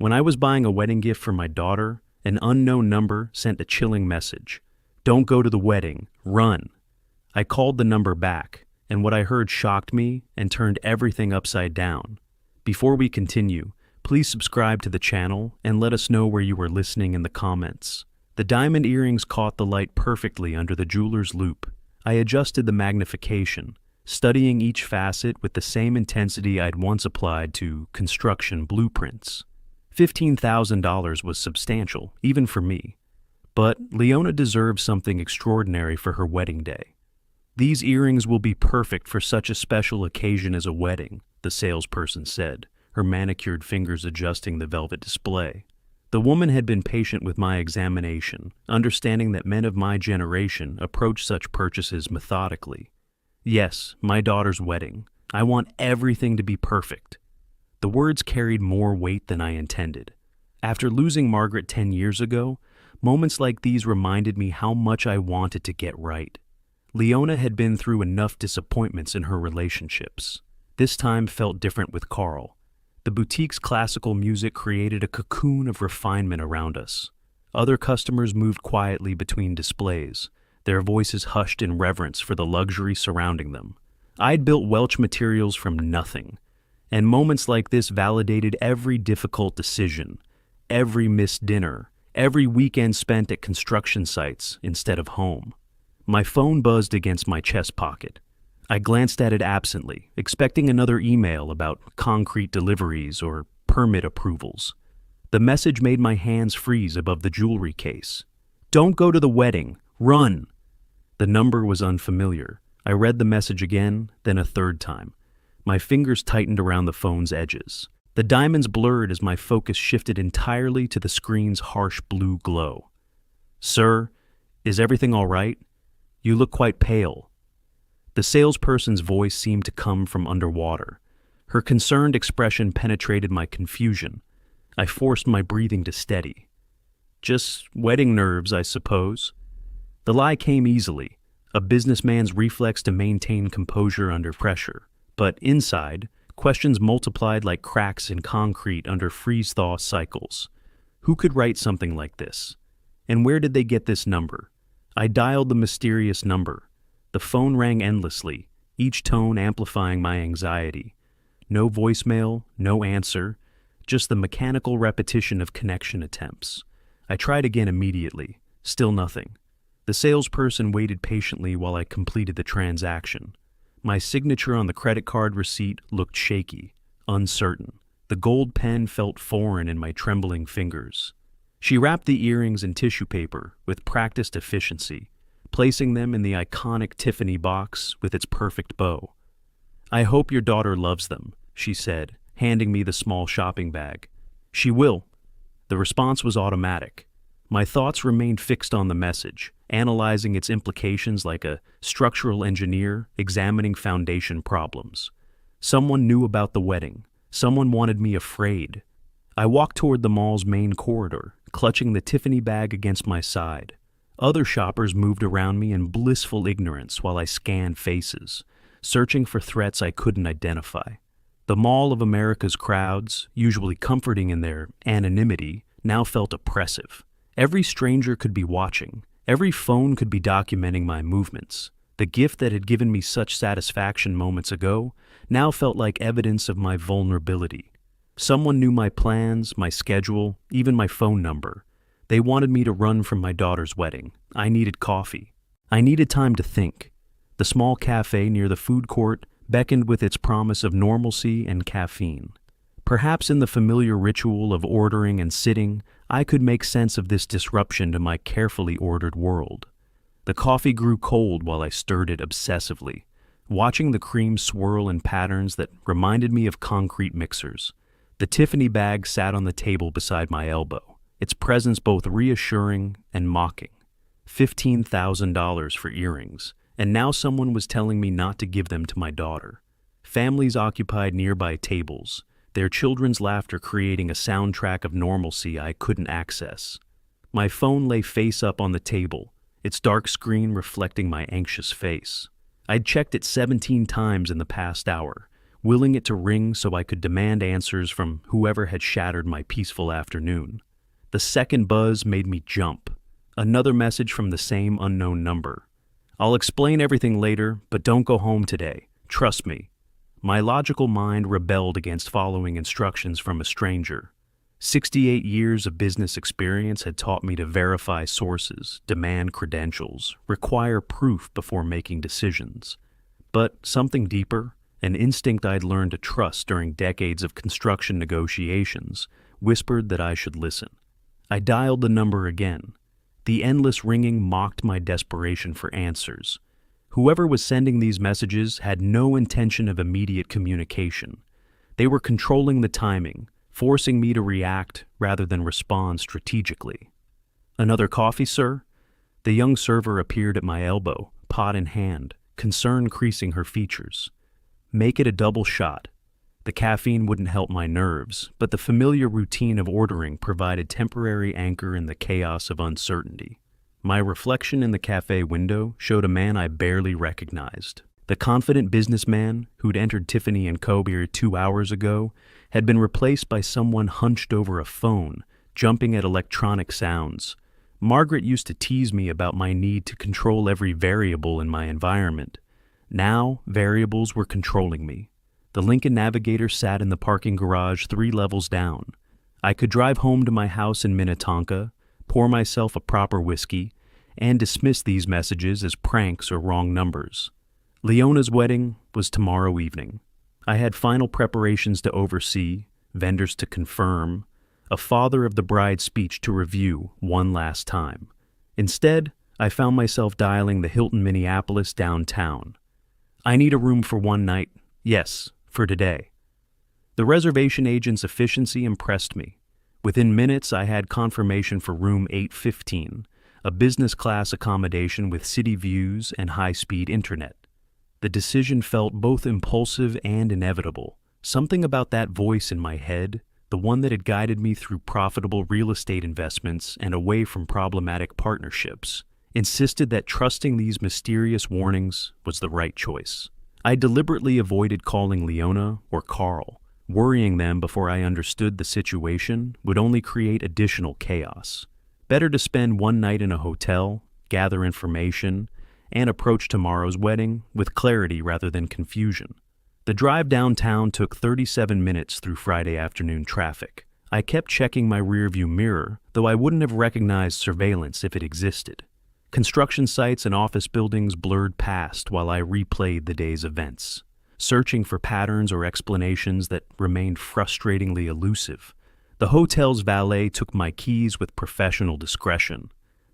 When I was buying a wedding gift for my daughter, an unknown number sent a chilling message. Don't go to the wedding, run. I called the number back, and what I heard shocked me and turned everything upside down. Before we continue, please subscribe to the channel and let us know where you were listening in the comments. The diamond earrings caught the light perfectly under the jeweler's loupe. I adjusted the magnification, studying each facet with the same intensity I'd once applied to construction blueprints. $15,000 was substantial, even for me. But Leona deserved something extraordinary for her wedding day. These earrings will be perfect for such a special occasion as a wedding, the salesperson said, her manicured fingers adjusting the velvet display. The woman had been patient with my examination, understanding that men of my generation approach such purchases methodically. Yes, my daughter's wedding. I want everything to be perfect. The words carried more weight than I intended. After losing Margaret 10 years ago, moments like these reminded me how much I wanted to get right. Leona had been through enough disappointments in her relationships. This time felt different with Carl. The boutique's classical music created a cocoon of refinement around us. Other customers moved quietly between displays, their voices hushed in reverence for the luxury surrounding them. I'd built Welch materials from nothing, and moments like this validated every difficult decision, every missed dinner, every weekend spent at construction sites instead of home. My phone buzzed against my chest pocket. I glanced at it absently, expecting another email about concrete deliveries or permit approvals. The message made my hands freeze above the jewelry case. Don't go to the wedding, run! The number was unfamiliar. I read the message again, then a third time. My fingers tightened around the phone's edges. The diamonds blurred as my focus shifted entirely to the screen's harsh blue glow. Sir, is everything all right? You look quite pale. The salesperson's voice seemed to come from underwater. Her concerned expression penetrated my confusion. I forced my breathing to steady. Just wedding nerves, I suppose. The lie came easily, a businessman's reflex to maintain composure under pressure. But inside, questions multiplied like cracks in concrete under freeze-thaw cycles. Who could write something like this? And where did they get this number? I dialed the mysterious number. The phone rang endlessly, each tone amplifying my anxiety. No voicemail, no answer, just the mechanical repetition of connection attempts. I tried again immediately, still nothing. The salesperson waited patiently while I completed the transaction. My signature on the credit card receipt looked shaky, uncertain. The gold pen felt foreign in my trembling fingers. She wrapped the earrings in tissue paper with practiced efficiency, placing them in the iconic Tiffany box with its perfect bow. I hope your daughter loves them, she said, handing me the small shopping bag. She will. The response was automatic. My thoughts remained fixed on the message, analyzing its implications like a structural engineer examining foundation problems. Someone knew about the wedding. Someone wanted me afraid. I walked toward the mall's main corridor, clutching the Tiffany bag against my side. Other shoppers moved around me in blissful ignorance while I scanned faces, searching for threats I couldn't identify. The Mall of America's crowds, usually comforting in their anonymity, now felt oppressive. Every stranger could be watching. Every phone could be documenting my movements. The gift that had given me such satisfaction moments ago now felt like evidence of my vulnerability. Someone knew my plans, my schedule, even my phone number. They wanted me to run from my daughter's wedding. I needed coffee. I needed time to think. The small cafe near the food court beckoned with its promise of normalcy and caffeine. Perhaps in the familiar ritual of ordering and sitting, I could make sense of this disruption to my carefully ordered world. The coffee grew cold while I stirred it obsessively, watching the cream swirl in patterns that reminded me of concrete mixers. The Tiffany bag sat on the table beside my elbow, its presence both reassuring and mocking. $15,000 for earrings, and now someone was telling me not to give them to my daughter. Families occupied nearby tables, their children's laughter creating a soundtrack of normalcy I couldn't access. My phone lay face up on the table, its dark screen reflecting my anxious face. I'd checked it 17 times in the past hour, willing it to ring so I could demand answers from whoever had shattered my peaceful afternoon. The second buzz made me jump. Another message from the same unknown number. "I'll explain everything later, but don't go home today. Trust me." My logical mind rebelled against following instructions from a stranger. 68 years of business experience had taught me to verify sources, demand credentials, require proof before making decisions. But something deeper, an instinct I'd learned to trust during decades of construction negotiations, whispered that I should listen. I dialed the number again. The endless ringing mocked my desperation for answers. Whoever was sending these messages had no intention of immediate communication. They were controlling the timing, forcing me to react rather than respond strategically. "Another coffee, sir?" The young server appeared at my elbow, pot in hand, concern creasing her features. "Make it a double shot." The caffeine wouldn't help my nerves, but the familiar routine of ordering provided temporary anchor in the chaos of uncertainty. My reflection in the cafe window showed a man I barely recognized. The confident businessman who'd entered Tiffany & Co. 2 hours ago had been replaced by someone hunched over a phone, jumping at electronic sounds. Margaret used to tease me about my need to control every variable in my environment. Now, variables were controlling me. The Lincoln Navigator sat in the parking garage 3 levels down. I could drive home to my house in Minnetonka, pour myself a proper whiskey, and dismiss these messages as pranks or wrong numbers. Leona's wedding was tomorrow evening. I had final preparations to oversee, vendors to confirm, a father of the bride's speech to review one last time. Instead, I found myself dialing the Hilton Minneapolis downtown. "I need a room for one night. Yes, for today." The reservation agent's efficiency impressed me. Within minutes, I had confirmation for room 815, a business-class accommodation with city views and high-speed internet. The decision felt both impulsive and inevitable. Something about that voice in my head, the one that had guided me through profitable real estate investments and away from problematic partnerships, insisted that trusting these mysterious warnings was the right choice. I deliberately avoided calling Leona or Carl. Worrying them before I understood the situation would only create additional chaos. Better to spend one night in a hotel, gather information, and approach tomorrow's wedding with clarity rather than confusion. The drive downtown took 37 minutes through Friday afternoon traffic. I kept checking my rearview mirror, though I wouldn't have recognized surveillance if it existed. Construction sites and office buildings blurred past while I replayed the day's events, searching for patterns or explanations that remained frustratingly elusive. The hotel's valet took my keys with professional discretion.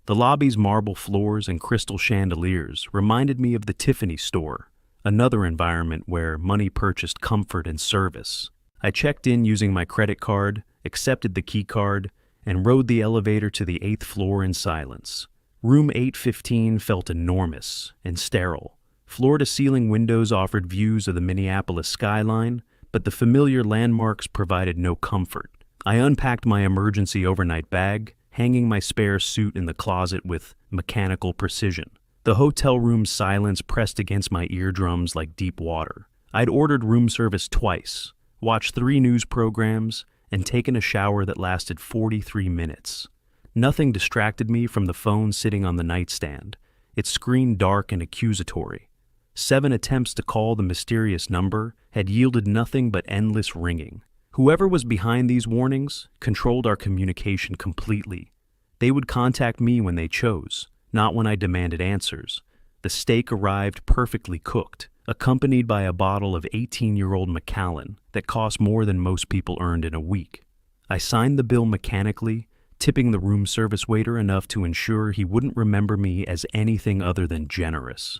The lobby's marble floors and crystal chandeliers reminded me of the Tiffany store, another environment where money purchased comfort and service. I checked in using my credit card, accepted the key card, and rode the elevator to the 8th floor in silence. Room 815 felt enormous and sterile. Floor-to-ceiling windows offered views of the Minneapolis skyline, but the familiar landmarks provided no comfort. I unpacked my emergency overnight bag, hanging my spare suit in the closet with mechanical precision. The hotel room's silence pressed against my eardrums like deep water. I'd ordered room service twice, watched 3 news programs, and taken a shower that lasted 43 minutes. Nothing distracted me from the phone sitting on the nightstand, its screen dark and accusatory. 7 attempts to call the mysterious number had yielded nothing but endless ringing. Whoever was behind these warnings controlled our communication completely. They would contact me when they chose, not when I demanded answers. The steak arrived perfectly cooked, accompanied by a bottle of 18-year-old Macallan that cost more than most people earned in a week. I signed the bill mechanically, tipping the room service waiter enough to ensure he wouldn't remember me as anything other than generous.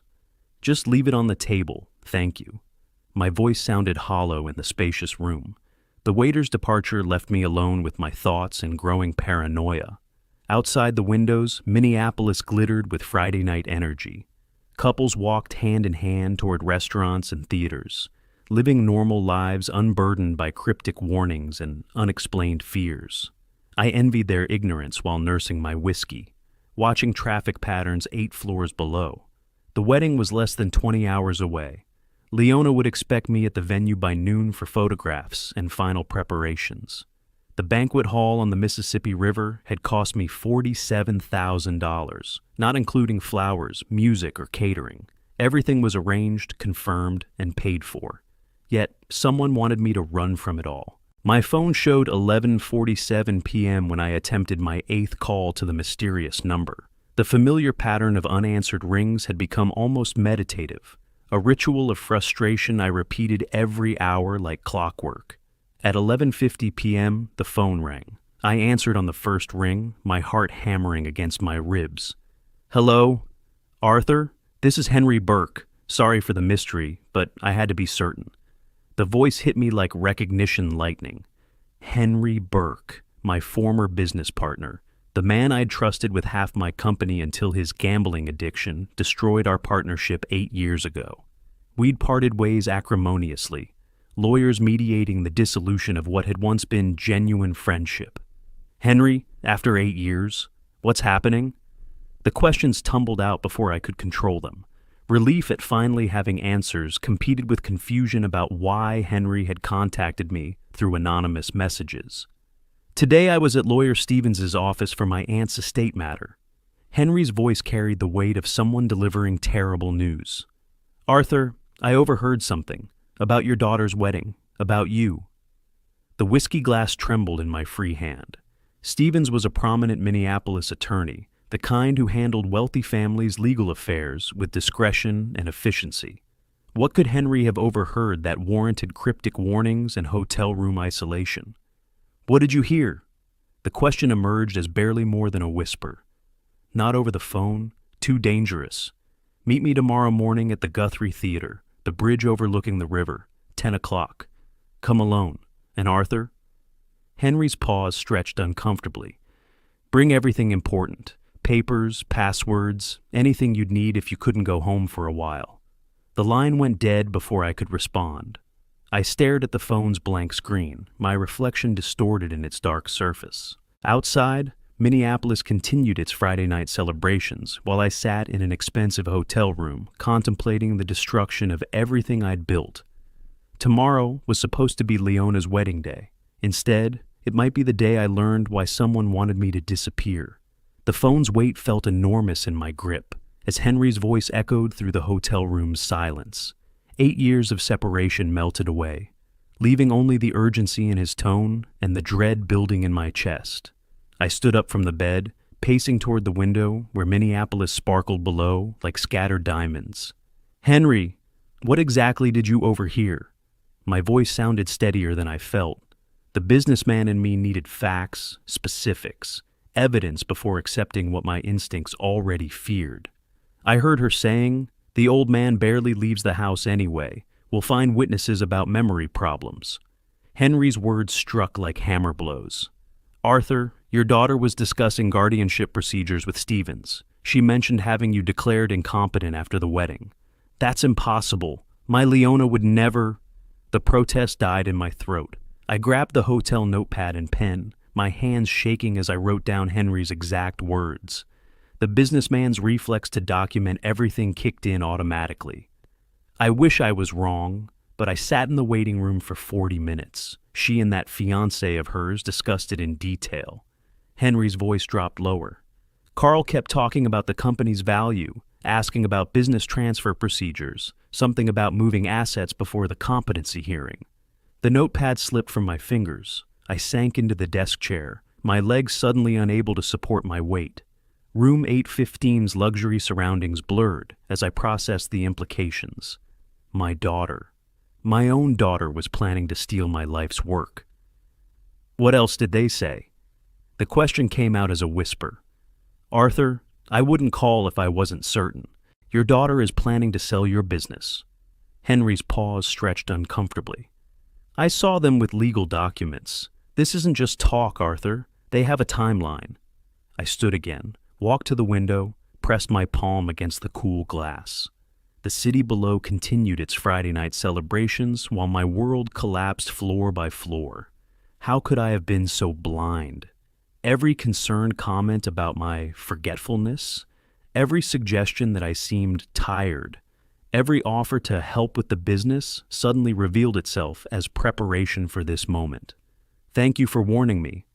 "Just leave it on the table, thank you." My voice sounded hollow in the spacious room. The waiter's departure left me alone with my thoughts and growing paranoia. Outside the windows, Minneapolis glittered with Friday night energy. Couples walked hand in hand toward restaurants and theaters, living normal lives unburdened by cryptic warnings and unexplained fears. I envied their ignorance while nursing my whiskey, watching traffic patterns 8 floors below. The wedding was less than 20 hours away. Leona would expect me at the venue by noon for photographs and final preparations. The banquet hall on the Mississippi River had cost me $47,000, not including flowers, music, or catering. Everything was arranged, confirmed, and paid for. Yet, someone wanted me to run from it all. My phone showed 11:47 p.m. when I attempted my 8th call to the mysterious number. The familiar pattern of unanswered rings had become almost meditative, a ritual of frustration I repeated every hour like clockwork. At 11:50 p.m., the phone rang. I answered on the first ring, my heart hammering against my ribs. "Hello? Arthur? This is Henry Burke. Sorry for the mystery, but I had to be certain." The voice hit me like recognition lightning. Henry Burke, my former business partner, the man I'd trusted with half my company until his gambling addiction destroyed our partnership 8 years ago. We'd parted ways acrimoniously, lawyers mediating the dissolution of what had once been genuine friendship. "Henry, after 8 years, what's happening?" The questions tumbled out before I could control them. Relief at finally having answers competed with confusion about why Henry had contacted me through anonymous messages. Today I was at Lawyer Stevens's office for my aunt's estate matter. Henry's voice carried the weight of someone delivering terrible news. "Arthur, I overheard something. About your daughter's wedding. About you." The whiskey glass trembled in my free hand. Stevens was a prominent Minneapolis attorney, the kind who handled wealthy families' legal affairs with discretion and efficiency. What could Henry have overheard that warranted cryptic warnings and hotel room isolation? "What did you hear?" The question emerged as barely more than a whisper. "Not over the phone. Too dangerous. Meet me tomorrow morning at the Guthrie Theater, the bridge overlooking the river, 10 o'clock. Come alone. And Arthur?" Henry's pause stretched uncomfortably. "Bring everything important. Papers, passwords, anything you'd need if you couldn't go home for a while." The line went dead before I could respond. I stared at the phone's blank screen, my reflection distorted in its dark surface. Outside, Minneapolis continued its Friday night celebrations while I sat in an expensive hotel room contemplating the destruction of everything I'd built. Tomorrow was supposed to be Leona's wedding day. Instead, it might be the day I learned why someone wanted me to disappear. The phone's weight felt enormous in my grip as Henry's voice echoed through the hotel room's silence. 8 years of separation melted away, leaving only the urgency in his tone and the dread building in my chest. I stood up from the bed, pacing toward the window where Minneapolis sparkled below like scattered diamonds. "Henry, what exactly did you overhear?" My voice sounded steadier than I felt. The businessman in me needed facts, specifics, evidence before accepting what my instincts already feared. I heard her saying, "The old man barely leaves the house anyway. We'll find witnesses about memory problems." Henry's words struck like hammer blows. "Arthur, your daughter was discussing guardianship procedures with Stevens. She mentioned having you declared incompetent after the wedding." "That's impossible. My Leona would never—" The protest died in my throat. I grabbed the hotel notepad and pen, my hands shaking as I wrote down Henry's exact words. The businessman's reflex to document everything kicked in automatically. I wish I was wrong, but I sat in the waiting room for 40 minutes. She and that fiancé of hers discussed it in detail. Henry's voice dropped lower. Carl kept talking about the company's value, asking about business transfer procedures, something about moving assets before the competency hearing. The notepad slipped from my fingers. I sank into the desk chair, my legs suddenly unable to support my weight. Room 815's luxury surroundings blurred as I processed the implications. My daughter. My own daughter was planning to steal my life's work. "What else did they say?" The question came out as a whisper. "Arthur, I wouldn't call if I wasn't certain. Your daughter is planning to sell your business." Henry's pause stretched uncomfortably. "I saw them with legal documents. This isn't just talk, Arthur. They have a timeline." I stood again, walked to the window, pressed my palm against the cool glass. The city below continued its Friday night celebrations while my world collapsed floor by floor. How could I have been so blind? Every concerned comment about my forgetfulness, every suggestion that I seemed tired, Every offer to help with the business suddenly revealed itself as preparation for this moment. "Thank you for warning me."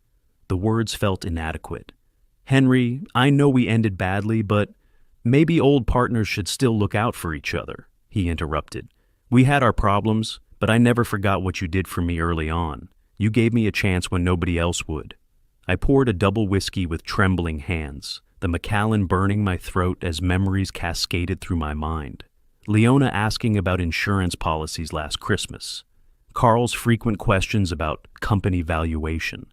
The words felt inadequate. "Henry, I know we ended badly, but maybe old partners should still look out for each other," he interrupted. "We had our problems, but I never forgot what you did for me early on. You gave me a chance when nobody else would." I poured a double whiskey with trembling hands, the Macallan burning my throat as memories cascaded through my mind. Leona asking about insurance policies last Christmas. Carl's frequent questions about company valuation.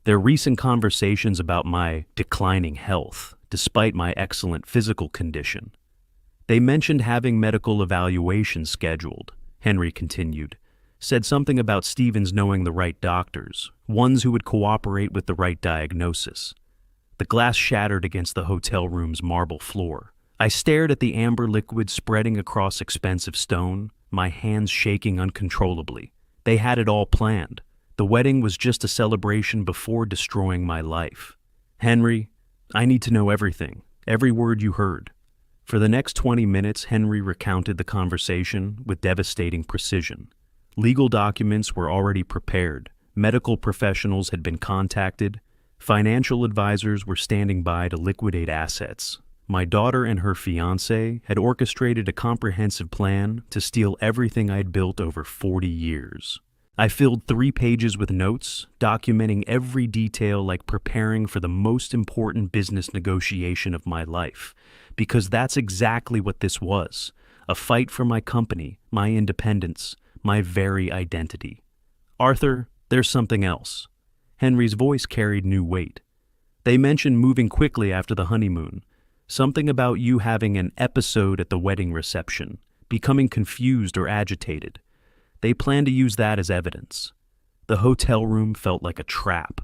Their recent conversations about my declining health, despite my excellent physical condition. "They mentioned having medical evaluations scheduled," Henry continued. "Said something about Stevens knowing the right doctors, ones who would cooperate with the right diagnosis." The glass shattered against the hotel room's marble floor. I stared at the amber liquid spreading across expensive stone, my hands shaking uncontrollably. They had it all planned. The wedding was just a celebration before destroying my life. "Henry, I need to know everything, every word you heard." For the next 20 minutes, Henry recounted the conversation with devastating precision. Legal documents were already prepared, medical professionals had been contacted, financial advisors were standing by to liquidate assets. My daughter and her fiancé had orchestrated a comprehensive plan to steal everything I'd built over 40 years. I filled 3 pages with notes, documenting every detail like preparing for the most important business negotiation of my life, because that's exactly what this was, a fight for my company, my independence, my very identity. "Arthur, there's something else." Henry's voice carried new weight. "They mentioned moving quickly after the honeymoon. Something about you having an episode at the wedding reception, becoming confused or agitated. They plan to use that as evidence." The hotel room felt like a trap.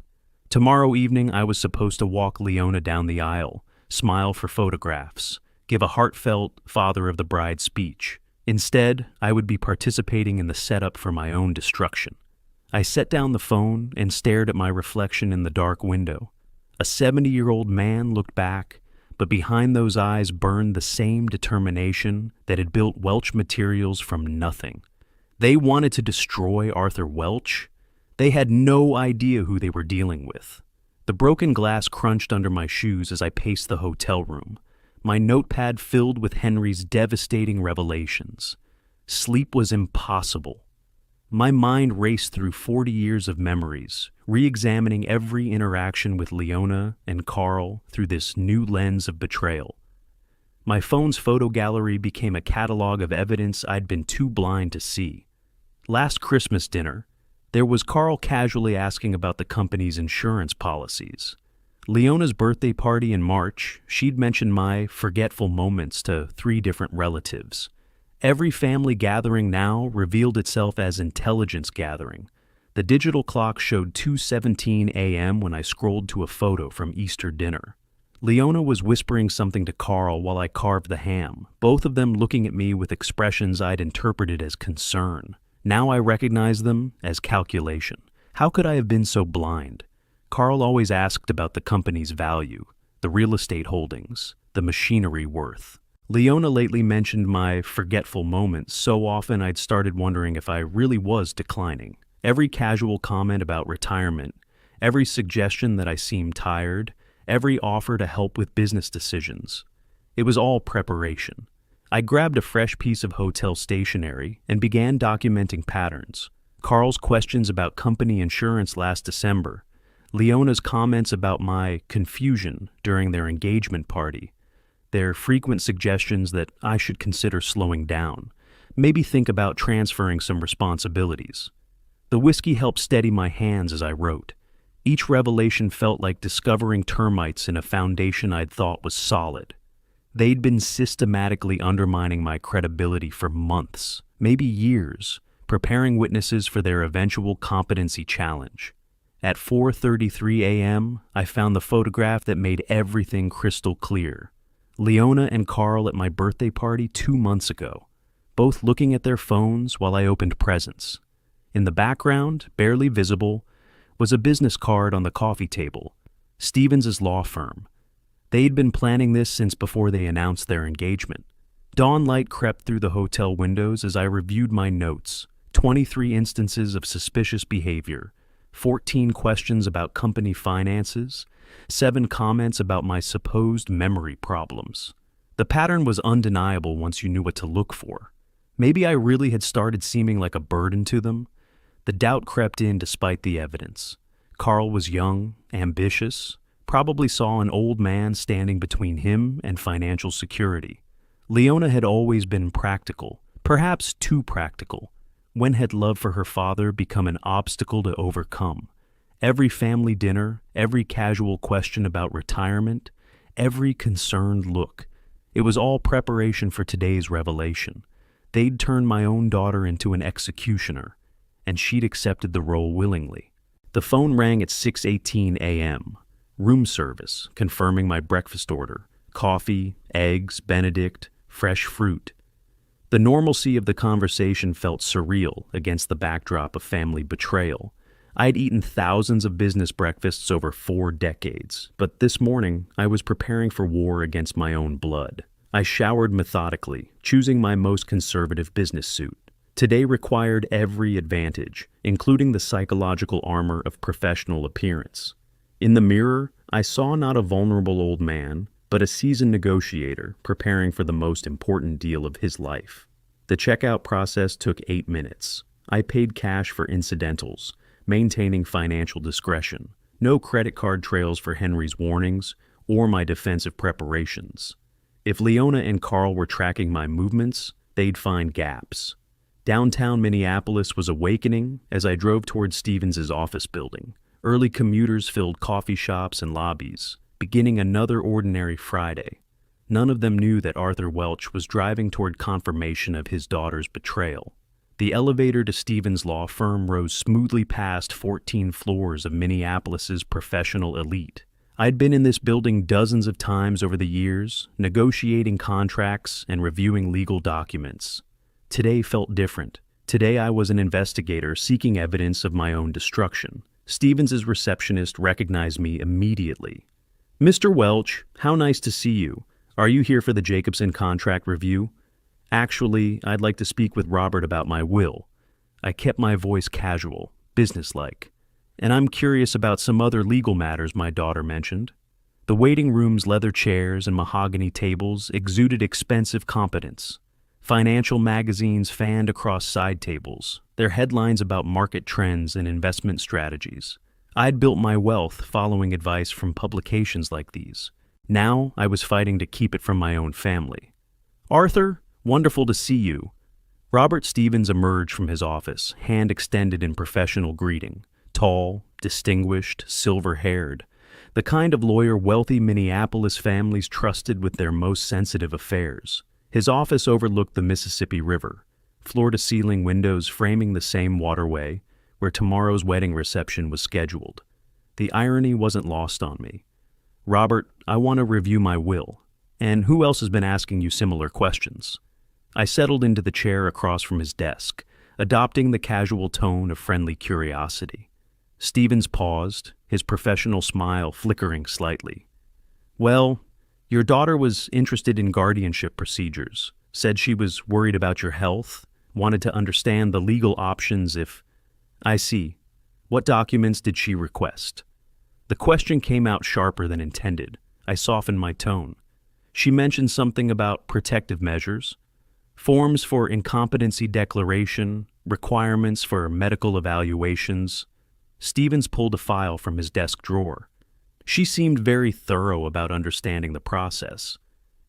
Tomorrow evening I was supposed to walk Leona down the aisle, smile for photographs, give a heartfelt father of the bride speech. Instead, I would be participating in the setup for my own destruction. I set down the phone and stared at my reflection in the dark window. A 70-year-old man looked back, but behind those eyes burned the same determination that had built Welch Materials from nothing. They wanted to destroy Arthur Welch. They had no idea who they were dealing with. The broken glass crunched under my shoes as I paced the hotel room, my notepad filled with Henry's devastating revelations. Sleep was impossible. My mind raced through 40 years of memories, re-examining every interaction with Leona and Carl through this new lens of betrayal. My phone's photo gallery became a catalog of evidence I'd been too blind to see. Last Christmas dinner, there was Carl casually asking about the company's insurance policies. Leona's birthday party in March, she'd mentioned my forgetful moments to 3 different relatives. Every family gathering now revealed itself as intelligence gathering. The digital clock showed 2:17 a.m. when I scrolled to a photo from Easter dinner. Leona was whispering something to Carl while I carved the ham, both of them looking at me with expressions I'd interpreted as concern. Now I recognize them as calculation. How could I have been so blind? Carl always asked about the company's value, the real estate holdings, the machinery worth. Leona lately mentioned my forgetful moments so often I'd started wondering if I really was declining. Every casual comment about retirement, every suggestion that I seemed tired, every offer to help with business decisions. It was all preparation. I grabbed a fresh piece of hotel stationery and began documenting patterns. Carl's questions about company insurance last December, Leona's comments about my confusion during their engagement party, their frequent suggestions that I should consider slowing down, maybe think about transferring some responsibilities. The whiskey helped steady my hands as I wrote. Each revelation felt like discovering termites in a foundation I'd thought was solid. They'd been systematically undermining my credibility for months, maybe years, preparing witnesses for their eventual competency challenge. At 4:33 a.m., I found the photograph that made everything crystal clear. Leona and Carl at my birthday party 2 months ago, both looking at their phones while I opened presents. In the background, barely visible, was a business card on the coffee table, Stevens' law firm. They'd been planning this since before they announced their engagement. Dawn light crept through the hotel windows as I reviewed my notes. 23 instances of suspicious behavior, 14 questions about company finances, 7 comments about my supposed memory problems. The pattern was undeniable once you knew what to look for. Maybe I really had started seeming like a burden to them. The doubt crept in despite the evidence. Carl was young, ambitious, probably saw an old man standing between him and financial security. Leona had always been practical, perhaps too practical. When had love for her father become an obstacle to overcome? Every family dinner, every casual question about retirement, every concerned look. It was all preparation for today's revelation. They'd turned my own daughter into an executioner, and she'd accepted the role willingly. The phone rang at 6:18 a.m. Room service, confirming my breakfast order. Coffee, eggs, Benedict, fresh fruit. The normalcy of the conversation felt surreal against the backdrop of family betrayal. I'd eaten thousands of business breakfasts over 4 decades, but this morning I was preparing for war against my own blood. I showered methodically, choosing my most conservative business suit. Today required every advantage, including the psychological armor of professional appearance. In the mirror, I saw not a vulnerable old man, but a seasoned negotiator preparing for the most important deal of his life. The checkout process took 8 minutes. I paid cash for incidentals, maintaining financial discretion. No credit card trails for Henry's warnings or my defensive preparations. If Leona and Carl were tracking my movements, they'd find gaps. Downtown Minneapolis was awakening as I drove towards Stevens' office building. Early commuters filled coffee shops and lobbies, beginning another ordinary Friday. None of them knew that Arthur Welch was driving toward confirmation of his daughter's betrayal. The elevator to Stevens' law firm rose smoothly past 14 floors of Minneapolis's professional elite. I'd been in this building dozens of times over the years, negotiating contracts and reviewing legal documents. Today felt different. Today I was an investigator seeking evidence of my own destruction. Stevens' receptionist recognized me immediately. "Mr. Welch, how nice to see you. Are you here for the Jacobson contract review?" "Actually, I'd like to speak with Robert about my will." I kept my voice casual, businesslike. "And I'm curious about some other legal matters my daughter mentioned." The waiting room's leather chairs and mahogany tables exuded expensive competence. Financial magazines fanned across side tables, their headlines about market trends and investment strategies. I'd built my wealth following advice from publications like these. Now I was fighting to keep it from my own family. "Arthur, wonderful to see you." Robert Stevens emerged from his office, hand extended in professional greeting. Tall, distinguished, silver-haired. The kind of lawyer wealthy Minneapolis families trusted with their most sensitive affairs. His office overlooked the Mississippi River, floor-to-ceiling windows framing the same waterway where tomorrow's wedding reception was scheduled. The irony wasn't lost on me. "Robert, I want to review my will. And who else has been asking you similar questions?" I settled into the chair across from his desk, adopting the casual tone of friendly curiosity. Stevens paused, his professional smile flickering slightly. "Well, your daughter was interested in guardianship procedures, said she was worried about your health, wanted to understand the legal options if—" "I see. What documents did she request?" The question came out sharper than intended. I softened my tone. "She mentioned something about protective measures, forms for incompetency declaration, requirements for medical evaluations." Stevens pulled a file from his desk drawer. She seemed very thorough about understanding the process.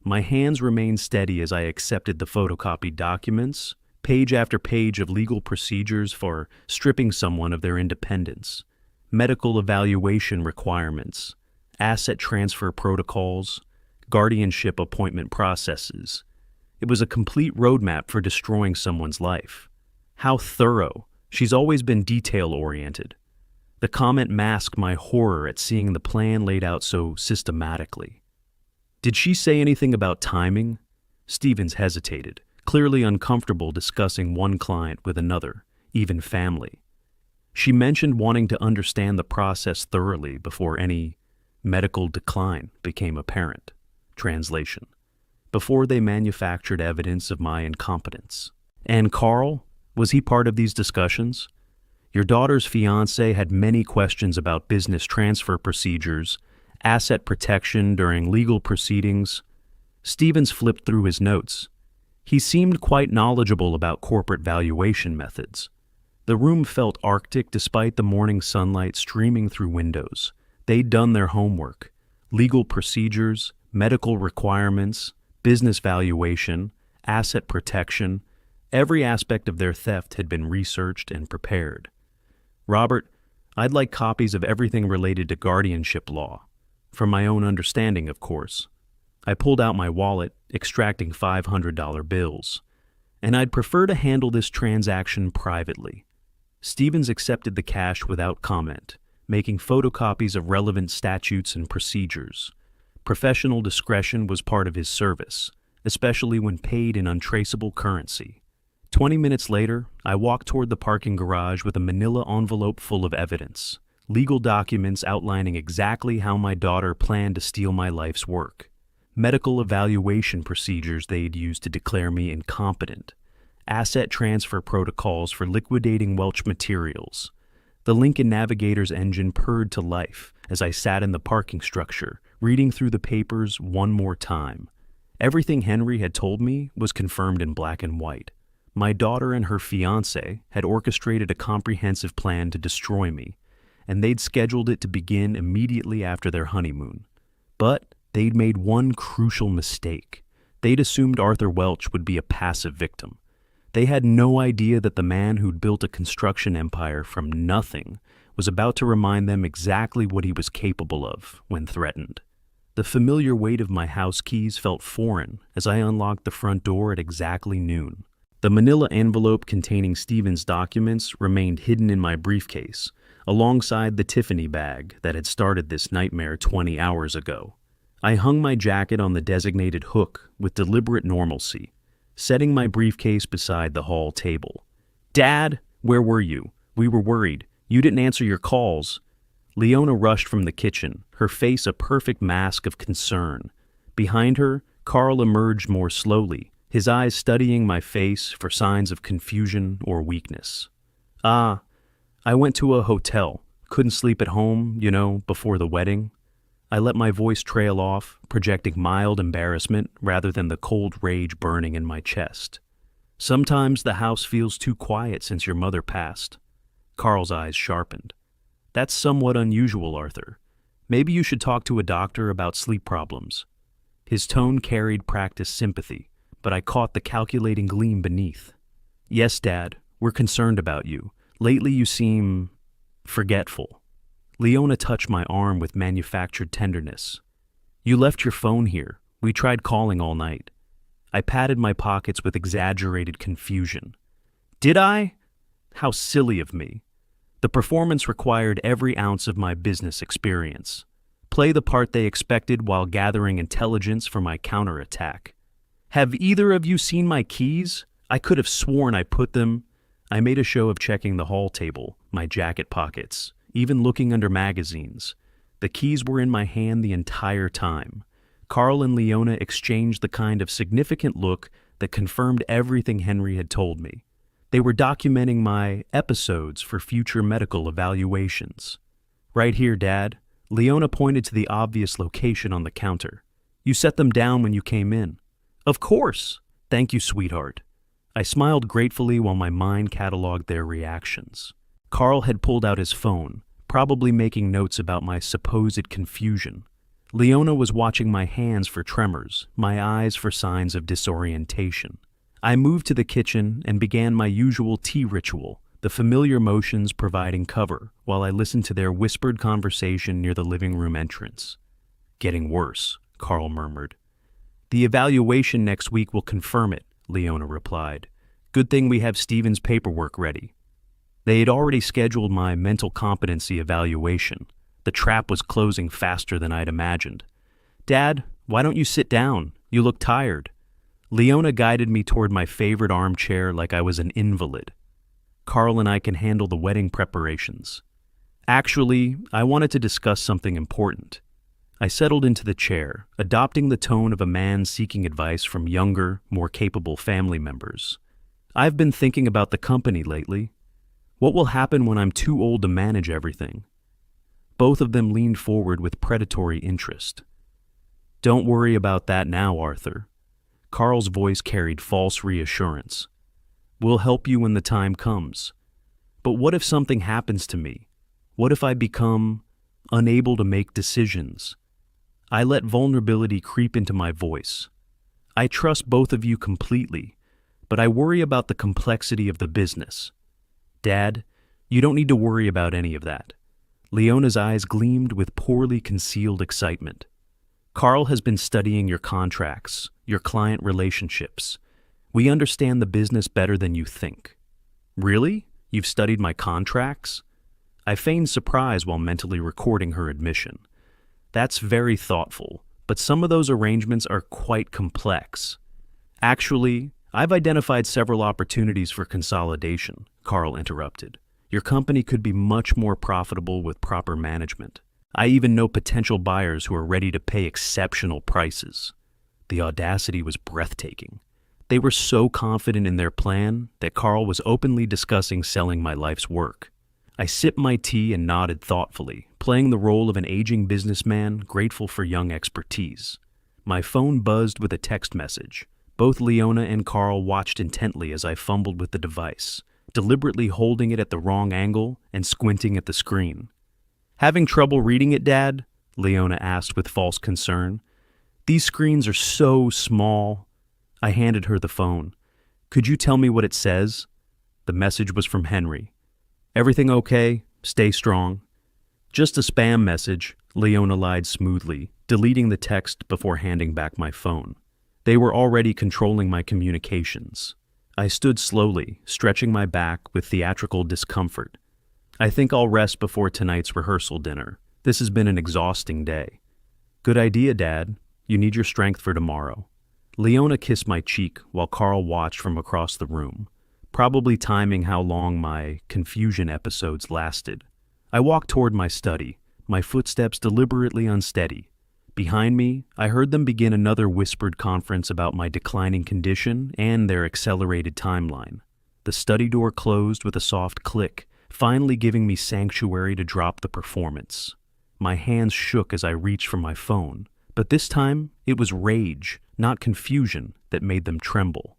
My hands remained steady as I accepted the photocopied documents, page after page of legal procedures for stripping someone of their independence, medical evaluation requirements, asset transfer protocols, guardianship appointment processes. It was a complete roadmap for destroying someone's life. How thorough. She's always been detail-oriented. The comment masked my horror at seeing the plan laid out so systematically. "Did she say anything about timing?" Stevens hesitated, clearly uncomfortable discussing one client with another, even family. "She mentioned wanting to understand the process thoroughly before any medical decline became apparent." Translation. before they manufactured evidence of my incompetence. And Carl, was he part of these discussions? Your daughter's fiancé had many questions about business transfer procedures, asset protection during legal proceedings. Stevens flipped through his notes. He seemed quite knowledgeable about corporate valuation methods. The room felt arctic despite the morning sunlight streaming through windows. They'd done their homework. Legal procedures, medical requirements, business valuation, asset protection. Every aspect of their theft had been researched and prepared. Robert, I'd like copies of everything related to guardianship law. From my own understanding, of course. I pulled out my wallet, extracting $500 bills. And I'd prefer to handle this transaction privately. Stevens accepted the cash without comment, making photocopies of relevant statutes and procedures. Professional discretion was part of his service, especially when paid in untraceable currency. 20 minutes later, I walked toward the parking garage with a manila envelope full of evidence, legal documents outlining exactly how my daughter planned to steal my life's work, medical evaluation procedures they'd used to declare me incompetent, asset transfer protocols for liquidating Welch materials. The Lincoln Navigator's engine purred to life as I sat in the parking structure, reading through the papers one more time. Everything Henry had told me was confirmed in black and white. My daughter and her fiancé had orchestrated a comprehensive plan to destroy me, and they'd scheduled it to begin immediately after their honeymoon. But they'd made one crucial mistake. They'd assumed Arthur Welch would be a passive victim. They had no idea that the man who'd built a construction empire from nothing was about to remind them exactly what he was capable of when threatened. The familiar weight of my house keys felt foreign as I unlocked the front door at exactly noon. The manila envelope containing Stevens' documents remained hidden in my briefcase, alongside the Tiffany bag that had started this nightmare 20 hours ago. I hung my jacket on the designated hook with deliberate normalcy, setting my briefcase beside the hall table. "Dad, where were you? We were worried. You didn't answer your calls." Leona rushed from the kitchen, her face a perfect mask of concern. Behind her, Carl emerged more slowly, his eyes studying my face for signs of confusion or weakness. "I went to a hotel. Couldn't sleep at home, before the wedding." I let my voice trail off, projecting mild embarrassment rather than the cold rage burning in my chest. "Sometimes the house feels too quiet since your mother passed." Carl's eyes sharpened. "That's somewhat unusual, Arthur. Maybe you should talk to a doctor about sleep problems." His tone carried practiced sympathy, but I caught the calculating gleam beneath. "Yes, Dad, we're concerned about you. Lately you seem forgetful." Leona touched my arm with manufactured tenderness. "You left your phone here. We tried calling all night." I patted my pockets with exaggerated confusion. "Did I? How silly of me." The performance required every ounce of my business experience. Play the part they expected while gathering intelligence for my counterattack. "Have either of you seen my keys? I could have sworn I put them." I made a show of checking the hall table, my jacket pockets, even looking under magazines. The keys were in my hand the entire time. Carl and Leona exchanged the kind of significant look that confirmed everything Henry had told me. They were documenting my episodes for future medical evaluations. "Right here, Dad." Leona pointed to the obvious location on the counter. "You set them down when you came in." "Of course." "Thank you, sweetheart." I smiled gratefully while my mind cataloged their reactions. Carl had pulled out his phone, probably making notes about my supposed confusion. Leona was watching my hands for tremors, my eyes for signs of disorientation. I moved to the kitchen and began my usual tea ritual, the familiar motions providing cover while I listened to their whispered conversation near the living room entrance. "Getting worse," Carl murmured. "The evaluation next week will confirm it," Leona replied. "Good thing we have Stevens' paperwork ready." They had already scheduled my mental competency evaluation. The trap was closing faster than I'd imagined. "Dad, why don't you sit down? You look tired." Leona guided me toward my favorite armchair like I was an invalid. "Carl and I can handle the wedding preparations." "Actually, I wanted to discuss something important." I settled into the chair, adopting the tone of a man seeking advice from younger, more capable family members. I've been thinking about the company lately. What will happen when I'm too old to manage everything? Both of them leaned forward with predatory interest. Don't worry about that now, Arthur. Carl's voice carried false reassurance. We'll help you when the time comes. But what if something happens to me? What if I become unable to make decisions? I let vulnerability creep into my voice. I trust both of you completely, but I worry about the complexity of the business. Dad, you don't need to worry about any of that. Leona's eyes gleamed with poorly concealed excitement. Carl has been studying your contracts, your client relationships. We understand the business better than you think. Really? You've studied my contracts? I feigned surprise while mentally recording her admission. That's very thoughtful, but some of those arrangements are quite complex. Actually, I've identified several opportunities for consolidation, Carl interrupted. Your company could be much more profitable with proper management. I even know potential buyers who are ready to pay exceptional prices. The audacity was breathtaking. They were so confident in their plan that Carl was openly discussing selling my life's work. I sipped my tea and nodded thoughtfully, playing the role of an aging businessman grateful for young expertise. My phone buzzed with a text message. Both Leona and Carl watched intently as I fumbled with the device, deliberately holding it at the wrong angle and squinting at the screen. Having trouble reading it, Dad? Leona asked with false concern. These screens are so small. I handed her the phone. Could you tell me what it says? The message was from Henry. Everything okay? Stay strong. Just a spam message, Leona lied smoothly, deleting the text before handing back my phone. They were already controlling my communications. I stood slowly, stretching my back with theatrical discomfort. I think I'll rest before tonight's rehearsal dinner. This has been an exhausting day. Good idea, Dad. You need your strength for tomorrow. Leona kissed my cheek while Carl watched from across the room, probably timing how long my confusion episodes lasted. I walked toward my study, my footsteps deliberately unsteady. Behind me, I heard them begin another whispered conference about my declining condition and their accelerated timeline. The study door closed with a soft click, finally giving me sanctuary to drop the performance. My hands shook as I reached for my phone, but this time it was rage, not confusion, that made them tremble.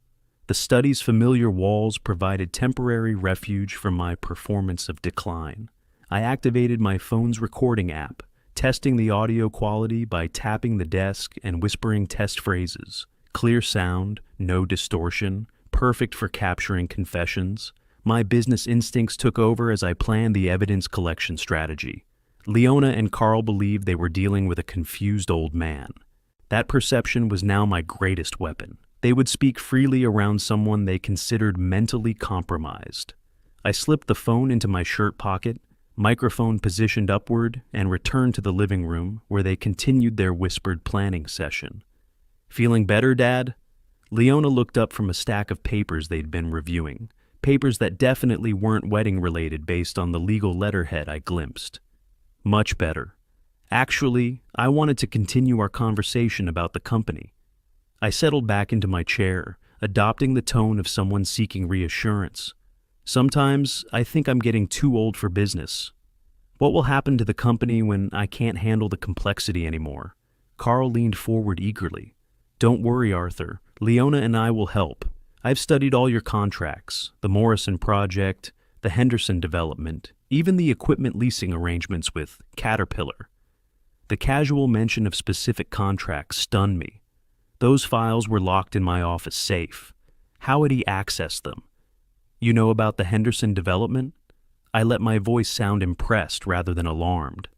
The study's familiar walls provided temporary refuge from my performance of decline. I activated my phone's recording app, testing the audio quality by tapping the desk and whispering test phrases. Clear sound, no distortion, perfect for capturing confessions. My business instincts took over as I planned the evidence collection strategy. Leona and Carl believed they were dealing with a confused old man. That perception was now my greatest weapon. They would speak freely around someone they considered mentally compromised. I slipped the phone into my shirt pocket, microphone positioned upward, and returned to the living room where they continued their whispered planning session. Feeling better, Dad? Leona looked up from a stack of papers they'd been reviewing, papers that definitely weren't wedding-related based on the legal letterhead I glimpsed. Much better. Actually, I wanted to continue our conversation about the company. I settled back into my chair, adopting the tone of someone seeking reassurance. Sometimes I think I'm getting too old for business. What will happen to the company when I can't handle the complexity anymore? Carl leaned forward eagerly. Don't worry, Arthur. Leona and I will help. I've studied all your contracts, the Morrison project, the Henderson development, even the equipment leasing arrangements with Caterpillar. The casual mention of specific contracts stunned me. Those files were locked in my office safe. How had he accessed them? You know about the Henderson development? I let my voice sound impressed rather than alarmed.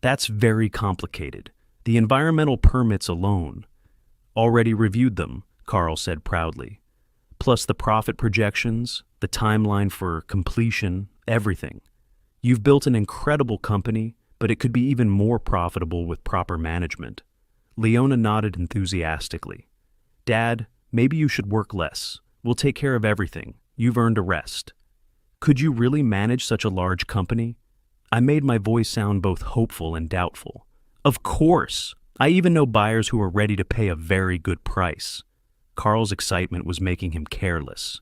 That's very complicated. The environmental permits alone. Already reviewed them, Carl said proudly. Plus the profit projections, the timeline for completion, everything. You've built an incredible company, but it could be even more profitable with proper management. Leona nodded enthusiastically. Dad, maybe you should work less. We'll take care of everything. You've earned a rest. Could you really manage such a large company? I made my voice sound both hopeful and doubtful. Of course. I even know buyers who are ready to pay a very good price. Carl's excitement was making him careless.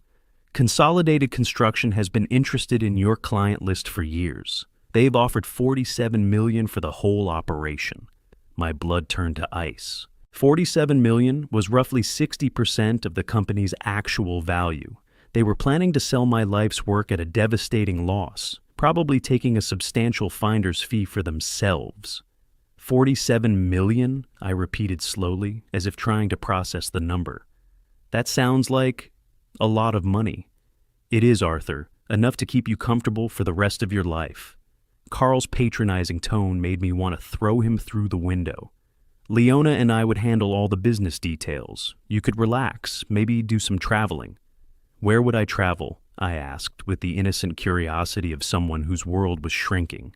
Consolidated Construction has been interested in your client list for years. They've offered $47 million for the whole operation. My blood turned to ice. $47 million was roughly 60% of the company's actual value. They were planning to sell my life's work at a devastating loss, probably taking a substantial finder's fee for themselves. $47 million, I repeated slowly, as if trying to process the number. That sounds like a lot of money. It is, Arthur, enough to keep you comfortable for the rest of your life. Carl's patronizing tone made me want to throw him through the window. Leona and I would handle all the business details. You could relax, maybe do some traveling. Where would I travel? I asked, with the innocent curiosity of someone whose world was shrinking.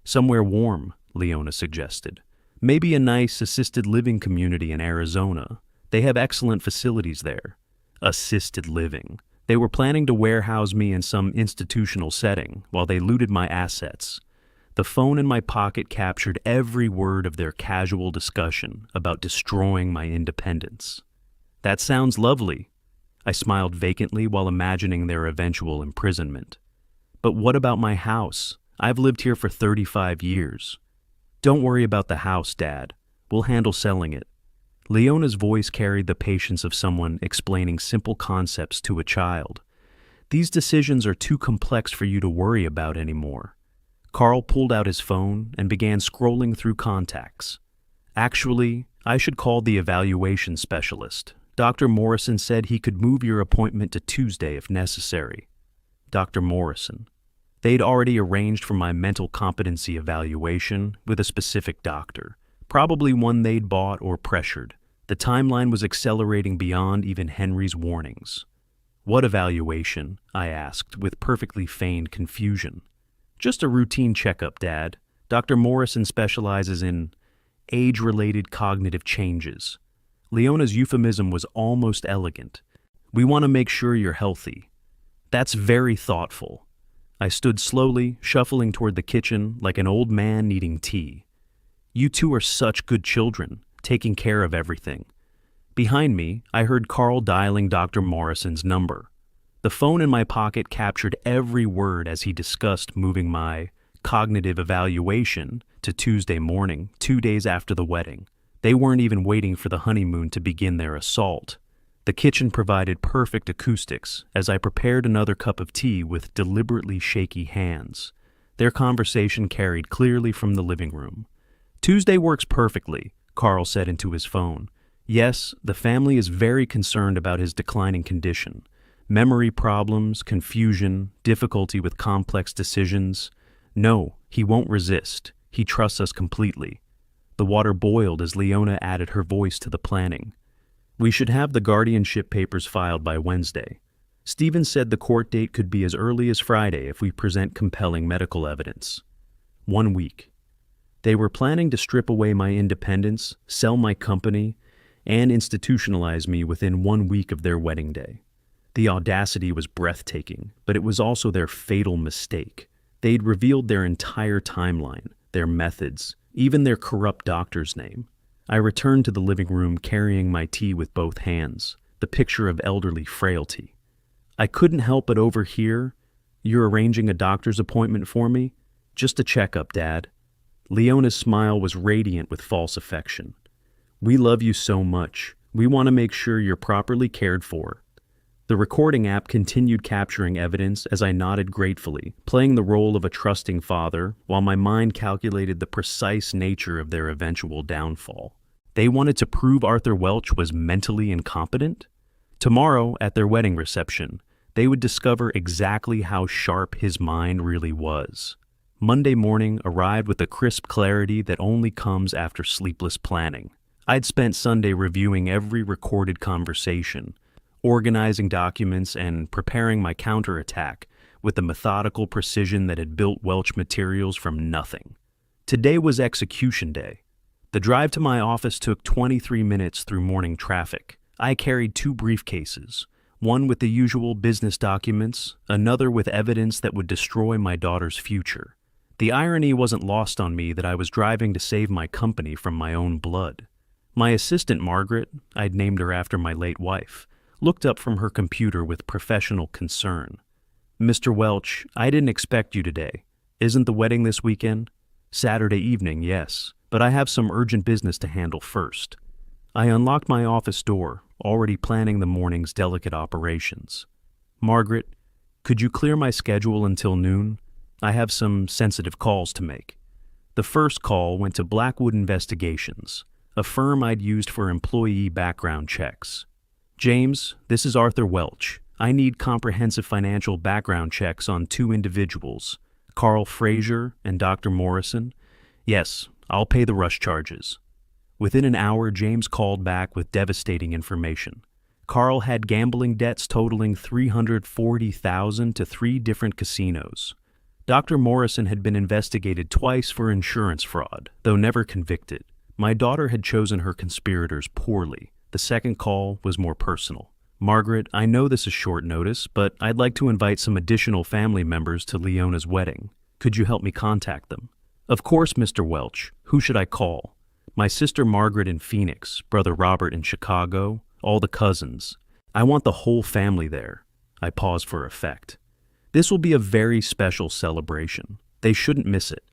Somewhere warm, Leona suggested. Maybe a nice assisted living community in Arizona. They have excellent facilities there. Assisted living. They were planning to warehouse me in some institutional setting while they looted my assets. The phone in my pocket captured every word of their casual discussion about destroying my independence. That sounds lovely. I smiled vacantly while imagining their eventual imprisonment. But what about my house? I've lived here for 35 years. Don't worry about the house, Dad. We'll handle selling it. Leona's voice carried the patience of someone explaining simple concepts to a child. These decisions are too complex for you to worry about anymore. Carl pulled out his phone and began scrolling through contacts. Actually, I should call the evaluation specialist. Dr. Morrison said he could move your appointment to Tuesday if necessary. Dr. Morrison. They'd already arranged for my mental competency evaluation with a specific doctor, probably one they'd bought or pressured. The timeline was accelerating beyond even Henry's warnings. What evaluation? I asked, with perfectly feigned confusion. Just a routine checkup, Dad. Dr. Morrison specializes in age-related cognitive changes. Leona's euphemism was almost elegant. We want to make sure you're healthy. That's very thoughtful. I stood slowly, shuffling toward the kitchen like an old man needing tea. You two are such good children, taking care of everything. Behind me, I heard Carl dialing Dr. Morrison's number. The phone in my pocket captured every word as he discussed moving my cognitive evaluation to Tuesday morning, 2 days after the wedding. They weren't even waiting for the honeymoon to begin their assault. The kitchen provided perfect acoustics as I prepared another cup of tea with deliberately shaky hands. Their conversation carried clearly from the living room. Tuesday works perfectly, Carl said into his phone. Yes, the family is very concerned about his declining condition. Memory problems, confusion, difficulty with complex decisions. No, he won't resist. He trusts us completely. The water boiled as Leona added her voice to the planning. We should have the guardianship papers filed by Wednesday. Stephen said the court date could be as early as Friday if we present compelling medical evidence. 1 week. They were planning to strip away my independence, sell my company, and institutionalize me within 1 week of their wedding day. The audacity was breathtaking, but it was also their fatal mistake. They'd revealed their entire timeline, their methods, even their corrupt doctor's name. I returned to the living room carrying my tea with both hands, the picture of elderly frailty. I couldn't help but overhear, "You're arranging a doctor's appointment for me? Just a checkup, Dad." Leona's smile was radiant with false affection. "We love you so much. We want to make sure you're properly cared for." The recording app continued capturing evidence as I nodded gratefully, playing the role of a trusting father while my mind calculated the precise nature of their eventual downfall. They wanted to prove Arthur Welch was mentally incompetent? Tomorrow, at their wedding reception, they would discover exactly how sharp his mind really was. Monday morning arrived with a crisp clarity that only comes after sleepless planning. I'd spent Sunday reviewing every recorded conversation, organizing documents, and preparing my counterattack with the methodical precision that had built Welch materials from nothing. Today was execution day. The drive to my office took 23 minutes through morning traffic. I carried 2 briefcases, one with the usual business documents, another with evidence that would destroy my daughter's future. The irony wasn't lost on me that I was driving to save my company from my own blood. My assistant Margaret, I'd named her after my late wife, looked up from her computer with professional concern. "Mr. Welch, I didn't expect you today. Isn't the wedding this weekend?" "Saturday evening, yes, but I have some urgent business to handle first." I unlocked my office door, already planning the morning's delicate operations. "Margaret, could you clear my schedule until noon? I have some sensitive calls to make." The first call went to Blackwood Investigations, a firm I'd used for employee background checks. "James, this is Arthur Welch. I need comprehensive financial background checks on two individuals, Carl Fraser and Dr. Morrison." "Yes, I'll pay the rush charges." Within an hour, James called back with devastating information. Carl had gambling debts totaling $340,000 to 3 different casinos. Dr. Morrison had been investigated twice for insurance fraud, though never convicted. My daughter had chosen her conspirators poorly. The second call was more personal. "Margaret, I know this is short notice, but I'd like to invite some additional family members to Leona's wedding. Could you help me contact them?" "Of course, Mr. Welch. Who should I call?" "My sister Margaret in Phoenix, brother Robert in Chicago, all the cousins. I want the whole family there." I paused for effect. "This will be a very special celebration. They shouldn't miss it."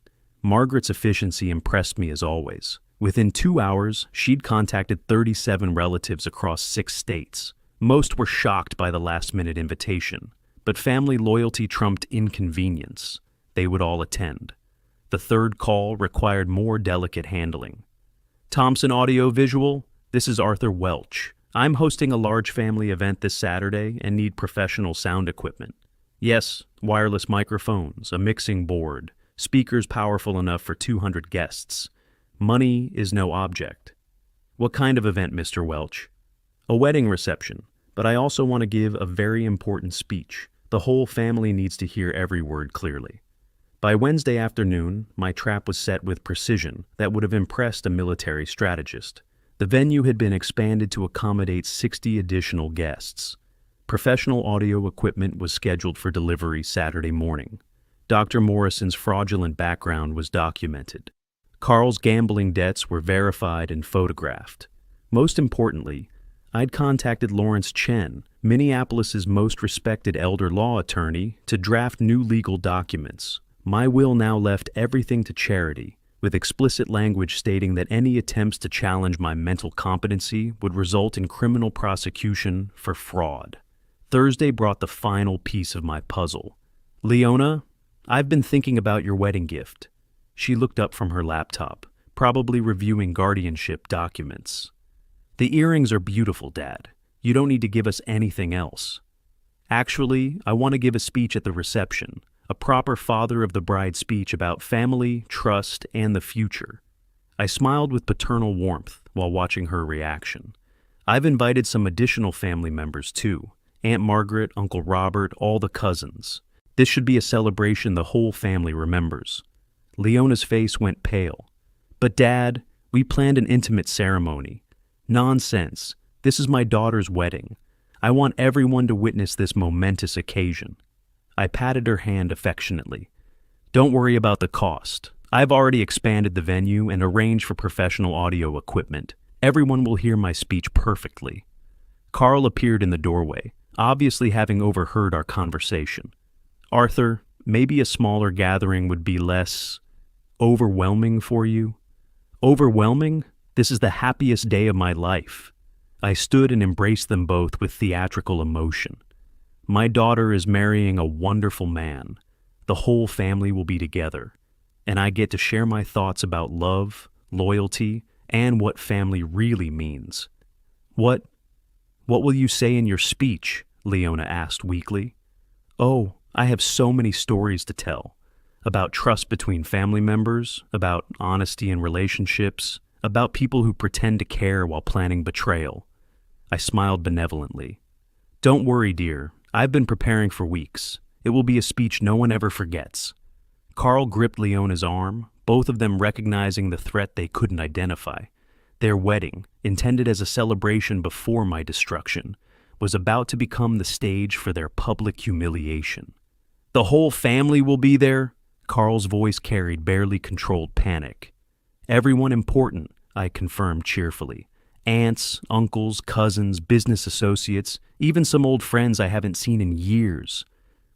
Margaret's efficiency impressed me as always. Within 2 hours, she'd contacted 37 relatives across 6 states. Most were shocked by the last-minute invitation, but family loyalty trumped inconvenience. They would all attend. The third call required more delicate handling. "Thompson Audio Visual, this is Arthur Welch. I'm hosting a large family event this Saturday and need professional sound equipment. Yes, wireless microphones, a mixing board, speakers powerful enough for 200 guests. Money is no object." "What kind of event, Mr. Welch?" "A wedding reception, but I also want to give a very important speech. The whole family needs to hear every word clearly." By Wednesday afternoon, my trap was set with precision that would have impressed a military strategist. The venue had been expanded to accommodate 60 additional guests. Professional audio equipment was scheduled for delivery Saturday morning. Dr. Morrison's fraudulent background was documented. Carl's gambling debts were verified and photographed. Most importantly, I'd contacted Lawrence Chen, Minneapolis's most respected elder law attorney, to draft new legal documents. My will now left everything to charity, with explicit language stating that any attempts to challenge my mental competency would result in criminal prosecution for fraud. Thursday brought the final piece of my puzzle. "Leona, I've been thinking about your wedding gift." She looked up from her laptop, probably reviewing guardianship documents. "The earrings are beautiful, Dad. You don't need to give us anything else." "Actually, I want to give a speech at the reception, a proper father of the bride speech about family, trust, and the future." I smiled with paternal warmth while watching her reaction. "I've invited some additional family members too. Aunt Margaret, Uncle Robert, all the cousins. This should be a celebration the whole family remembers." Leona's face went pale. "But Dad, we planned an intimate ceremony." "Nonsense. This is my daughter's wedding. I want everyone to witness this momentous occasion." I patted her hand affectionately. "Don't worry about the cost. I've already expanded the venue and arranged for professional audio equipment. Everyone will hear my speech perfectly." Carl appeared in the doorway, obviously having overheard our conversation. "Arthur, maybe a smaller gathering would be less overwhelming for you." "Overwhelming? This is the happiest day of my life." I stood and embraced them both with theatrical emotion. "My daughter is marrying a wonderful man. The whole family will be together, and I get to share my thoughts about love, loyalty, and what family really means." What will you say in your speech?" Leona asked weakly. "Oh, I have so many stories to tell. About trust between family members, about honesty in relationships, about people who pretend to care while planning betrayal." I smiled benevolently. "Don't worry, dear. I've been preparing for weeks. It will be a speech no one ever forgets." Carl gripped Leona's arm, both of them recognizing the threat they couldn't identify. Their wedding, intended as a celebration before my destruction, was about to become the stage for their public humiliation. "The whole family will be there?" Carl's voice carried barely controlled panic. "Everyone important," I confirmed cheerfully. "Aunts, uncles, cousins, business associates, even some old friends I haven't seen in years.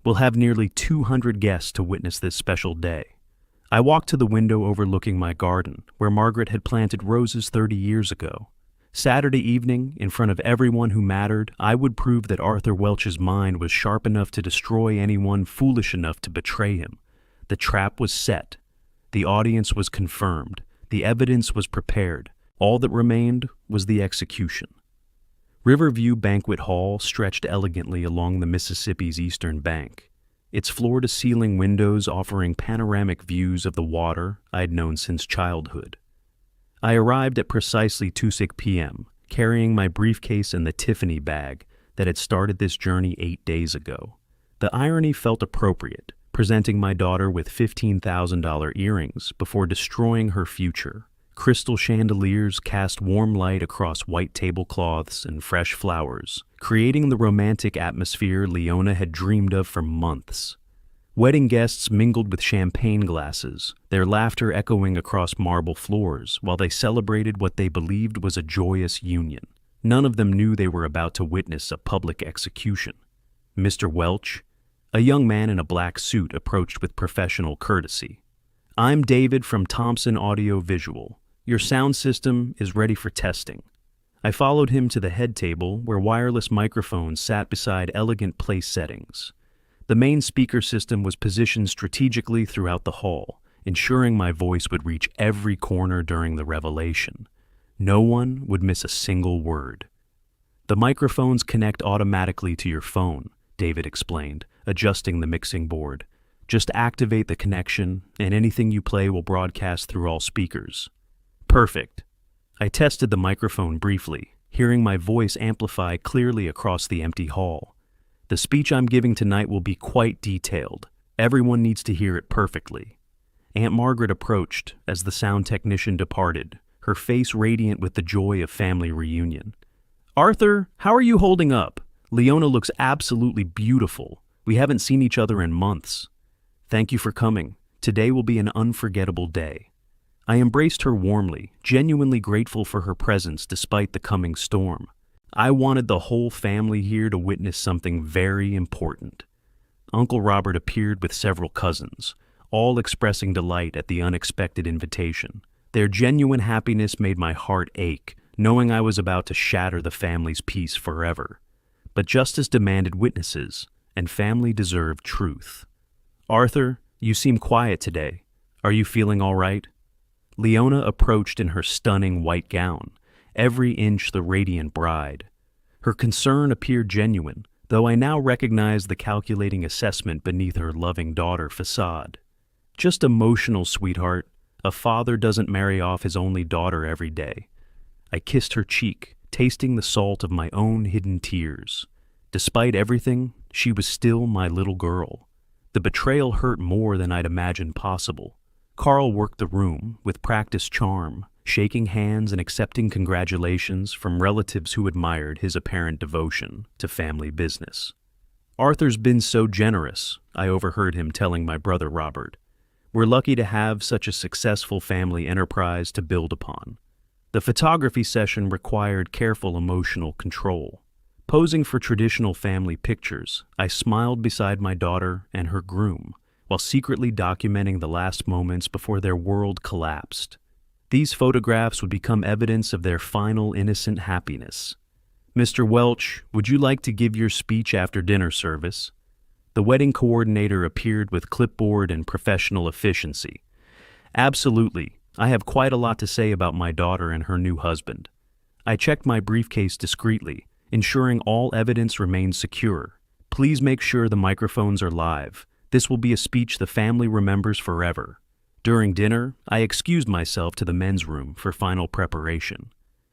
We'll have nearly 200 guests to witness this special day." I walked to the window overlooking my garden, where Margaret had planted roses 30 years ago. Saturday evening, in front of everyone who mattered, I would prove that Arthur Welch's mind was sharp enough to destroy anyone foolish enough to betray him. The trap was set. The audience was confirmed. The evidence was prepared. All that remained was the execution. Riverview Banquet Hall stretched elegantly along the Mississippi's eastern bank, its floor-to-ceiling windows offering panoramic views of the water I'd known since childhood. I arrived at precisely 2:06 p.m., carrying my briefcase and the Tiffany bag that had started this journey 8 days ago. The irony felt appropriate, presenting my daughter with $15,000 earrings before destroying her future. Crystal chandeliers cast warm light across white tablecloths and fresh flowers, creating the romantic atmosphere Leona had dreamed of for months. Wedding guests mingled with champagne glasses, their laughter echoing across marble floors while they celebrated what they believed was a joyous union. None of them knew they were about to witness a public execution. Mr. Welch, a young man in a black suit, approached with professional courtesy. "I'm David from Thompson Audio Visual. Your sound system is ready for testing." I followed him to the head table where wireless microphones sat beside elegant place settings. The main speaker system was positioned strategically throughout the hall, ensuring my voice would reach every corner during the revelation. No one would miss a single word. "The microphones connect automatically to your phone," David explained, adjusting the mixing board. "Just activate the connection, and anything you play will broadcast through all speakers." "Perfect." I tested the microphone briefly, hearing my voice amplify clearly across the empty hall. "The speech I'm giving tonight will be quite detailed. Everyone needs to hear it perfectly." Aunt Margaret approached as the sound technician departed, her face radiant with the joy of family reunion. "Arthur, how are you holding up? Leona looks absolutely beautiful. We haven't seen each other in months." "Thank you for coming. Today will be an unforgettable day." I embraced her warmly, genuinely grateful for her presence despite the coming storm. I wanted the whole family here to witness something very important. Uncle Robert appeared with several cousins, all expressing delight at the unexpected invitation. Their genuine happiness made my heart ache, knowing I was about to shatter the family's peace forever. But justice demanded witnesses, and family deserved truth. "Arthur, you seem quiet today. Are you feeling all right?" Leona approached in her stunning white gown, every inch the radiant bride. Her concern appeared genuine, though I now recognized the calculating assessment beneath her loving daughter facade. "Just emotional, sweetheart. A father doesn't marry off his only daughter every day." I kissed her cheek, tasting the salt of my own hidden tears. Despite everything, she was still my little girl. The betrayal hurt more than I'd imagined possible. Carl worked the room with practiced charm, shaking hands and accepting congratulations from relatives who admired his apparent devotion to family business. "Arthur's been so generous," I overheard him telling my brother Robert. "We're lucky to have such a successful family enterprise to build upon." The photography session required careful emotional control. Posing for traditional family pictures, I smiled beside my daughter and her groom, while secretly documenting the last moments before their world collapsed. These photographs would become evidence of their final innocent happiness. "Mr. Welch, would you like to give your speech after dinner service?" The wedding coordinator appeared with clipboard and professional efficiency. "Absolutely. I have quite a lot to say about my daughter and her new husband." I checked my briefcase discreetly, ensuring all evidence remained secure. "Please make sure the microphones are live. This will be a speech the family remembers forever." During dinner, I excused myself to the men's room for final preparation.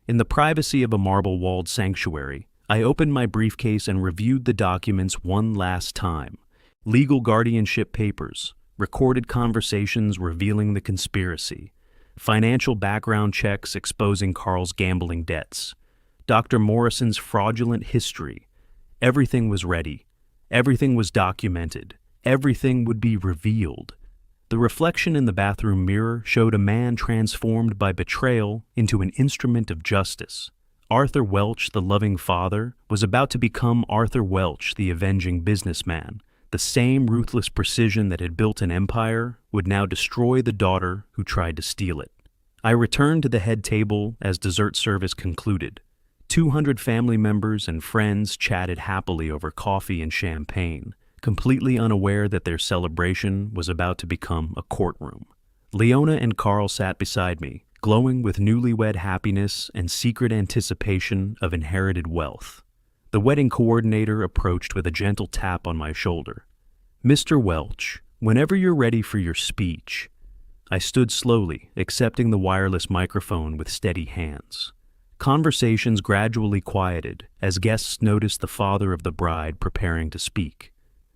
In the privacy of a marble-walled sanctuary, I opened my briefcase and reviewed the documents one last time. Legal guardianship papers, recorded conversations revealing the conspiracy, financial background checks exposing Carl's gambling debts, Dr. Morrison's fraudulent history. Everything was ready. Everything was documented. Everything would be revealed. The reflection in the bathroom mirror showed a man transformed by betrayal into an instrument of justice. Arthur Welch, the loving father, was about to become Arthur Welch, the avenging businessman. The same ruthless precision that had built an empire would now destroy the daughter who tried to steal it. I returned to the head table as dessert service concluded. 200 family members and friends chatted happily over coffee and champagne, completely unaware that their celebration was about to become a courtroom. Leona and Carl sat beside me, glowing with newlywed happiness and secret anticipation of inherited wealth. The wedding coordinator approached with a gentle tap on my shoulder. "Mr. Welch, whenever you're ready for your speech." I stood slowly, accepting the wireless microphone with steady hands. Conversations gradually quieted as guests noticed the father of the bride preparing to speak.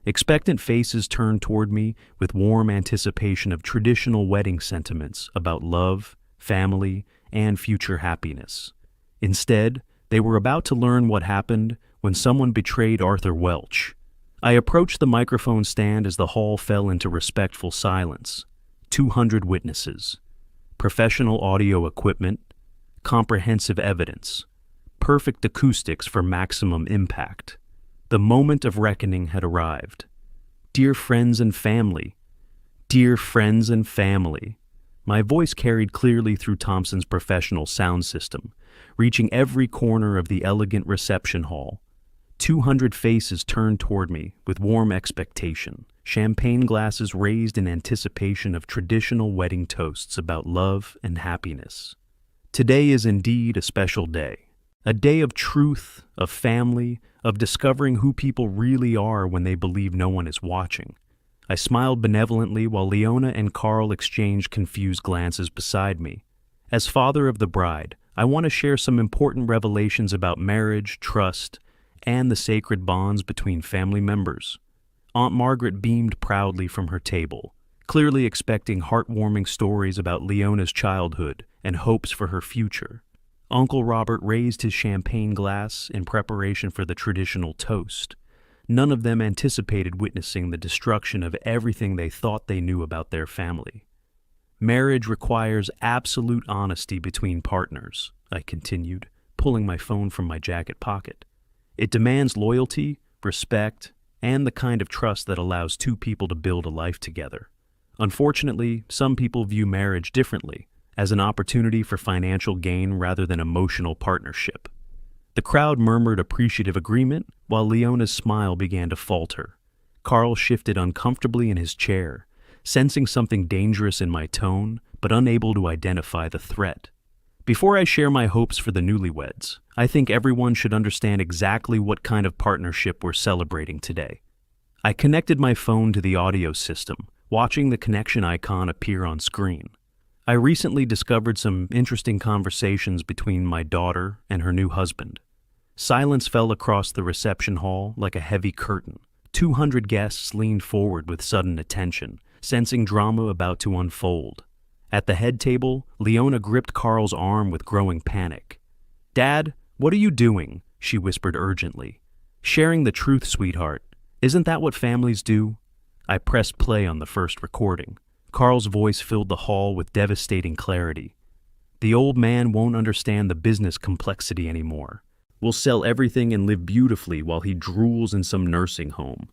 Expectant faces turned toward me with warm anticipation of traditional wedding sentiments about love, family, and future happiness. Instead, they were about to learn what happened when someone betrayed Arthur Welch. I approached the microphone stand as the hall fell into respectful silence. 200 witnesses, professional audio equipment, comprehensive evidence, perfect acoustics for maximum impact. The moment of reckoning had arrived. Dear friends and family, dear friends and family. My voice carried clearly through Thompson's professional sound system, reaching every corner of the elegant reception hall. 200 faces turned toward me with warm expectation, champagne glasses raised in anticipation of traditional wedding toasts about love and happiness. Today is indeed a special day. A day of truth, of family, of discovering who people really are when they believe no one is watching. I smiled benevolently while Leona and Carl exchanged confused glances beside me. As father of the bride, I want to share some important revelations about marriage, trust, and the sacred bonds between family members. Aunt Margaret beamed proudly from her table, clearly expecting heartwarming stories about Leona's childhood and hopes for her future. Uncle Robert raised his champagne glass in preparation for the traditional toast. None of them anticipated witnessing the destruction of everything they thought they knew about their family. Marriage requires absolute honesty between partners, I continued, pulling my phone from my jacket pocket. It demands loyalty, respect, and the kind of trust that allows two people to build a life together. Unfortunately, some people view marriage differently, as an opportunity for financial gain rather than emotional partnership. The crowd murmured appreciative agreement, while Leona's smile began to falter. Carl shifted uncomfortably in his chair, sensing something dangerous in my tone, but unable to identify the threat. Before I share my hopes for the newlyweds, I think everyone should understand exactly what kind of partnership we're celebrating today. I connected my phone to the audio system, watching the connection icon appear on screen. I recently discovered some interesting conversations between my daughter and her new husband. Silence fell across the reception hall like a heavy curtain. 200 guests leaned forward with sudden attention, sensing drama about to unfold. At the head table, Leona gripped Carl's arm with growing panic. "Dad, what are you doing?" she whispered urgently. "Sharing the truth, sweetheart. Isn't that what families do?" I pressed play on the first recording. Carl's voice filled the hall with devastating clarity. "The old man won't understand the business complexity anymore. We'll sell everything and live beautifully while he drools in some nursing home."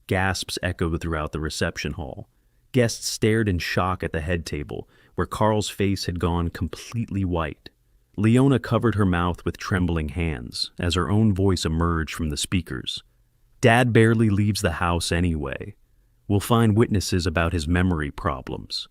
Gasps echoed throughout the reception hall. Guests stared in shock at the head table, where Carl's face had gone completely white. Leona covered her mouth with trembling hands as her own voice emerged from the speakers. "Dad barely leaves the house anyway. We'll find witnesses about his memory problems."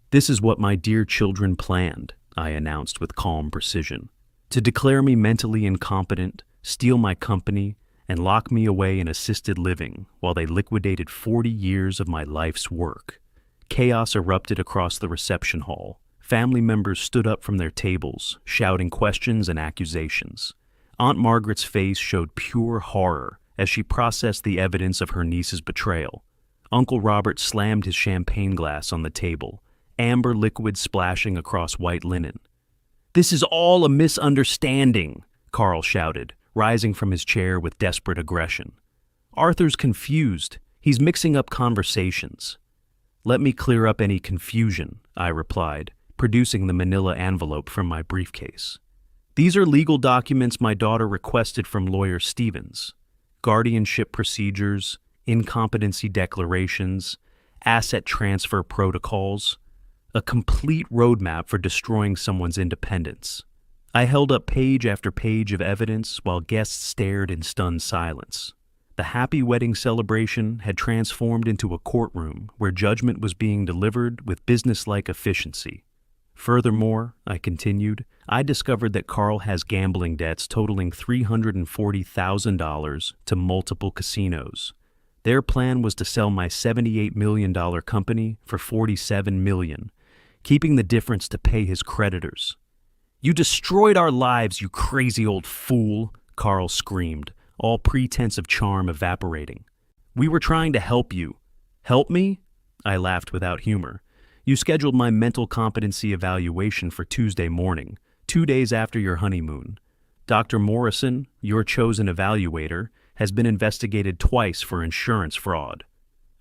"This is what my dear children planned," I announced with calm precision. "To declare me mentally incompetent, steal my company, and lock me away in assisted living while they liquidated 40 years of my life's work." Chaos erupted across the reception hall. Family members stood up from their tables, shouting questions and accusations. Aunt Margaret's face showed pure horror as she processed the evidence of her niece's betrayal. Uncle Robert slammed his champagne glass on the table, amber liquid splashing across white linen. "This is all a misunderstanding," Carl shouted, rising from his chair with desperate aggression. "Arthur's confused. He's mixing up conversations." Let me clear up any confusion, I replied, producing the manila envelope from my briefcase. These are legal documents my daughter requested from lawyer Stevens. Guardianship procedures, incompetency declarations, asset transfer protocols, a complete roadmap for destroying someone's independence. I held up page after page of evidence while guests stared in stunned silence. The happy wedding celebration had transformed into a courtroom where judgment was being delivered with businesslike efficiency. Furthermore, I continued, I discovered that Carl has gambling debts totaling $340,000 to multiple casinos. Their plan was to sell my $78 million company for $47 million, keeping the difference to pay his creditors. You destroyed our lives, you crazy old fool, Carl screamed, all pretense of charm evaporating. We were trying to help you. Help me? I laughed without humor. You scheduled my mental competency evaluation for Tuesday morning, 2 days after your honeymoon. Dr. Morrison, your chosen evaluator, has been investigated twice for insurance fraud.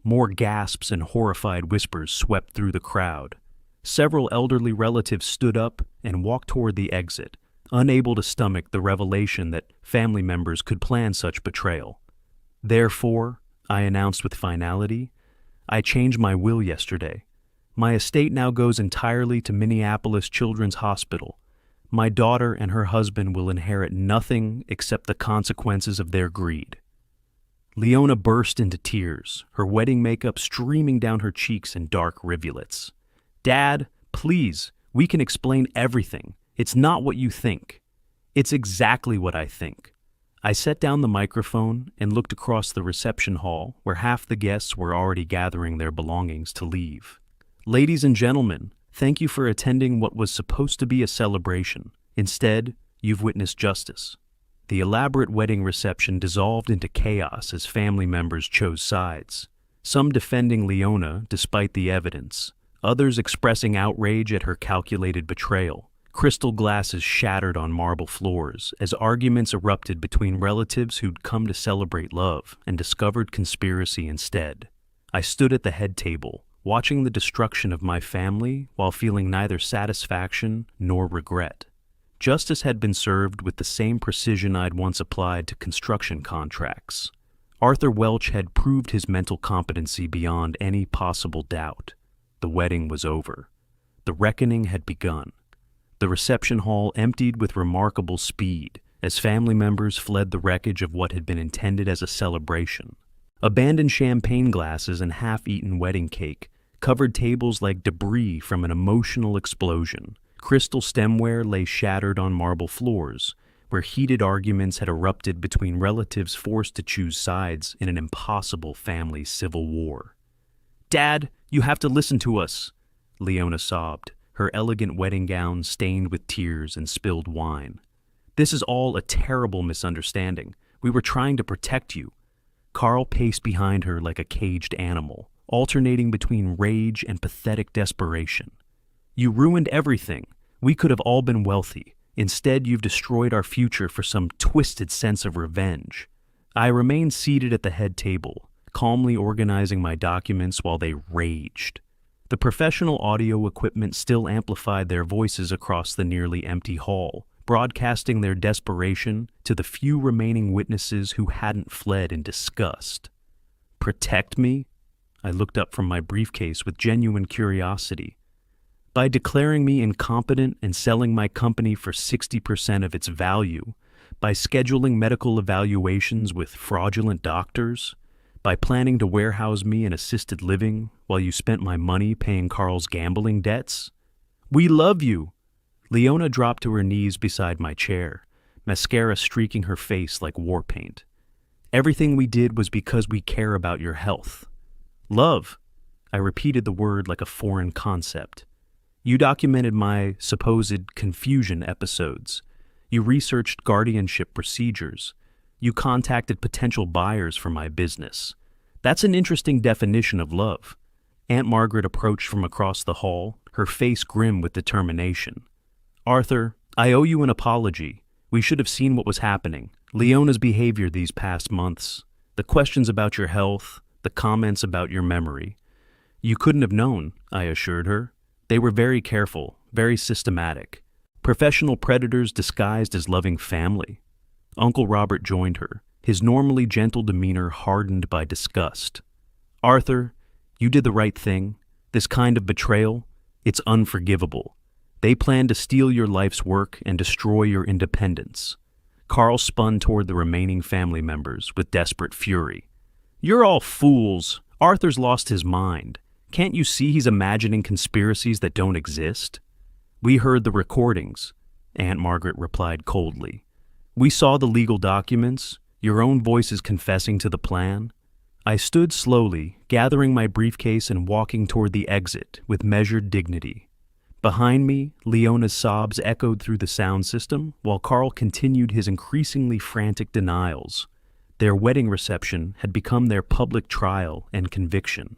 More gasps and horrified whispers swept through the crowd. Several elderly relatives stood up and walked toward the exit, unable to stomach the revelation that family members could plan such betrayal. Therefore, I announced with finality, I changed my will yesterday. My estate now goes entirely to Minneapolis Children's Hospital. My daughter and her husband will inherit nothing except the consequences of their greed. Leona burst into tears, her wedding makeup streaming down her cheeks in dark rivulets. Dad, please, we can explain everything. It's not what you think. It's exactly what I think. I set down the microphone and looked across the reception hall where half the guests were already gathering their belongings to leave. Ladies and gentlemen, thank you for attending what was supposed to be a celebration. Instead, you've witnessed justice. The elaborate wedding reception dissolved into chaos as family members chose sides, some defending Leona despite the evidence, others expressing outrage at her calculated betrayal. Crystal glasses shattered on marble floors as arguments erupted between relatives who'd come to celebrate love and discovered conspiracy instead. I stood at the head table, watching the destruction of my family while feeling neither satisfaction nor regret. Justice had been served with the same precision I'd once applied to construction contracts. Arthur Welch had proved his mental competency beyond any possible doubt. The wedding was over. The reckoning had begun. The reception hall emptied with remarkable speed as family members fled the wreckage of what had been intended as a celebration. Abandoned champagne glasses and half-eaten wedding cake covered tables like debris from an emotional explosion. Crystal stemware lay shattered on marble floors, where heated arguments had erupted between relatives forced to choose sides in an impossible family civil war. Dad, you have to listen to us, Leona sobbed, her elegant wedding gown stained with tears and spilled wine. This is all a terrible misunderstanding. We were trying to protect you. Carl paced behind her like a caged animal, alternating between rage and pathetic desperation. You ruined everything. We could have all been wealthy. Instead, you've destroyed our future for some twisted sense of revenge. I remained seated at the head table, calmly organizing my documents while they raged. The professional audio equipment still amplified their voices across the nearly empty hall, broadcasting their desperation to the few remaining witnesses who hadn't fled in disgust. Protect me? I looked up from my briefcase with genuine curiosity. By declaring me incompetent and selling my company for 60% of its value, by scheduling medical evaluations with fraudulent doctors, by planning to warehouse me in assisted living while you spent my money paying Carl's gambling debts? We love you! Leona dropped to her knees beside my chair, mascara streaking her face like war paint. Everything we did was because we care about your health. Love. I repeated the word like a foreign concept. You documented my supposed confusion episodes. You researched guardianship procedures. You contacted potential buyers for my business. That's an interesting definition of love. Aunt Margaret approached from across the hall, her face grim with determination. Arthur, I owe you an apology. We should have seen what was happening. Leona's behavior these past months, the questions about your health, the comments about your memory. You couldn't have known, I assured her. They were very careful, very systematic. Professional predators disguised as loving family. Uncle Robert joined her, his normally gentle demeanor hardened by disgust. Arthur, you did the right thing. This kind of betrayal, it's unforgivable. They planned to steal your life's work and destroy your independence. Carl spun toward the remaining family members with desperate fury. You're all fools. Arthur's lost his mind. Can't you see he's imagining conspiracies that don't exist? We heard the recordings, Aunt Margaret replied coldly. We saw the legal documents, your own voices confessing to the plan. I stood slowly, gathering my briefcase and walking toward the exit with measured dignity. Behind me, Leona's sobs echoed through the sound system, while Carl continued his increasingly frantic denials. Their wedding reception had become their public trial and conviction.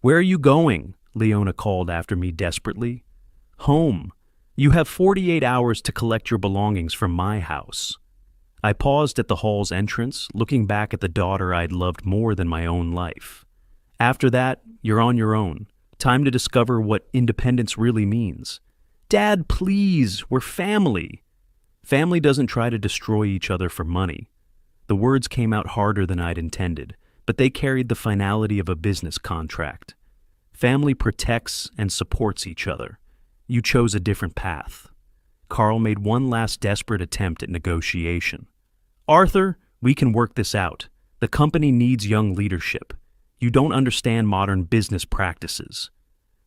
Where are you going? Leona called after me desperately. Home. You have 48 hours to collect your belongings from my house. I paused at the hall's entrance, looking back at the daughter I'd loved more than my own life. After that, you're on your own. Time to discover what independence really means. Dad, please, we're family. Family doesn't try to destroy each other for money. The words came out harder than I'd intended, but they carried the finality of a business contract. Family protects and supports each other. You chose a different path. Carl made one last desperate attempt at negotiation. Arthur, we can work this out. The company needs young leadership. You don't understand modern business practices.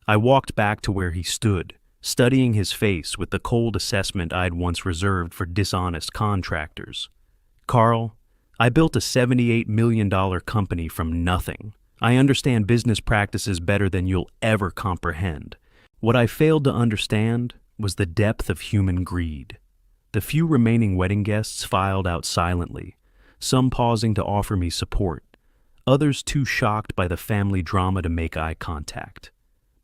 I walked back to where he stood, studying his face with the cold assessment I'd once reserved for dishonest contractors. Carl, I built a $78 million company from nothing. I understand business practices better than you'll ever comprehend. What I failed to understand was the depth of human greed. The few remaining wedding guests filed out silently, some pausing to offer me support, others too shocked by the family drama to make eye contact.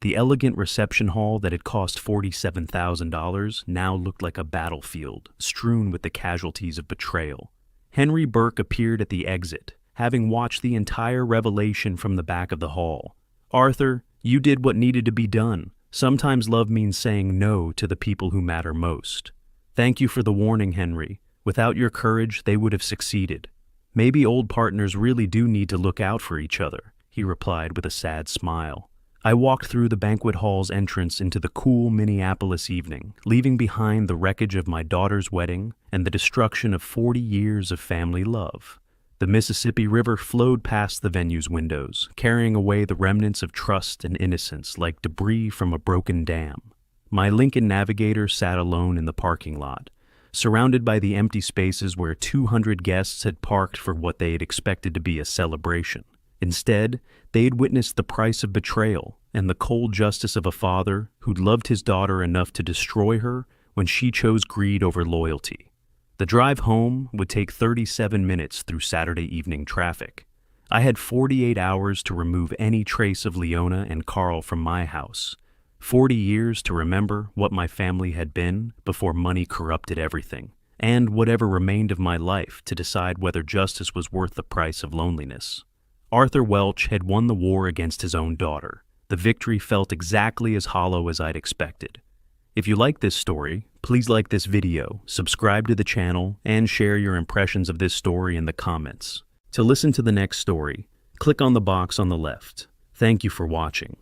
The elegant reception hall that had cost $47,000 now looked like a battlefield, strewn with the casualties of betrayal. Henry Burke appeared at the exit, having watched the entire revelation from the back of the hall. Arthur, you did what needed to be done. Sometimes love means saying no to the people who matter most. Thank you for the warning, Henry. Without your courage, they would have succeeded. Maybe old partners really do need to look out for each other, he replied with a sad smile. I walked through the banquet hall's entrance into the cool Minneapolis evening, leaving behind the wreckage of my daughter's wedding and the destruction of 40 years of family love. The Mississippi River flowed past the venue's windows, carrying away the remnants of trust and innocence like debris from a broken dam. My Lincoln Navigator sat alone in the parking lot, surrounded by the empty spaces where 200 guests had parked for what they had expected to be a celebration. Instead, they had witnessed the price of betrayal and the cold justice of a father who'd loved his daughter enough to destroy her when she chose greed over loyalty. The drive home would take 37 minutes through Saturday evening traffic. I had 48 hours to remove any trace of Leona and Carl from my house, 40 years to remember what my family had been before money corrupted everything, and whatever remained of my life to decide whether justice was worth the price of loneliness. Arthur Welch had won the war against his own daughter. The victory felt exactly as hollow as I'd expected. If you like this story, please like this video, subscribe to the channel, and share your impressions of this story in the comments. To listen to the next story, click on the box on the left. Thank you for watching.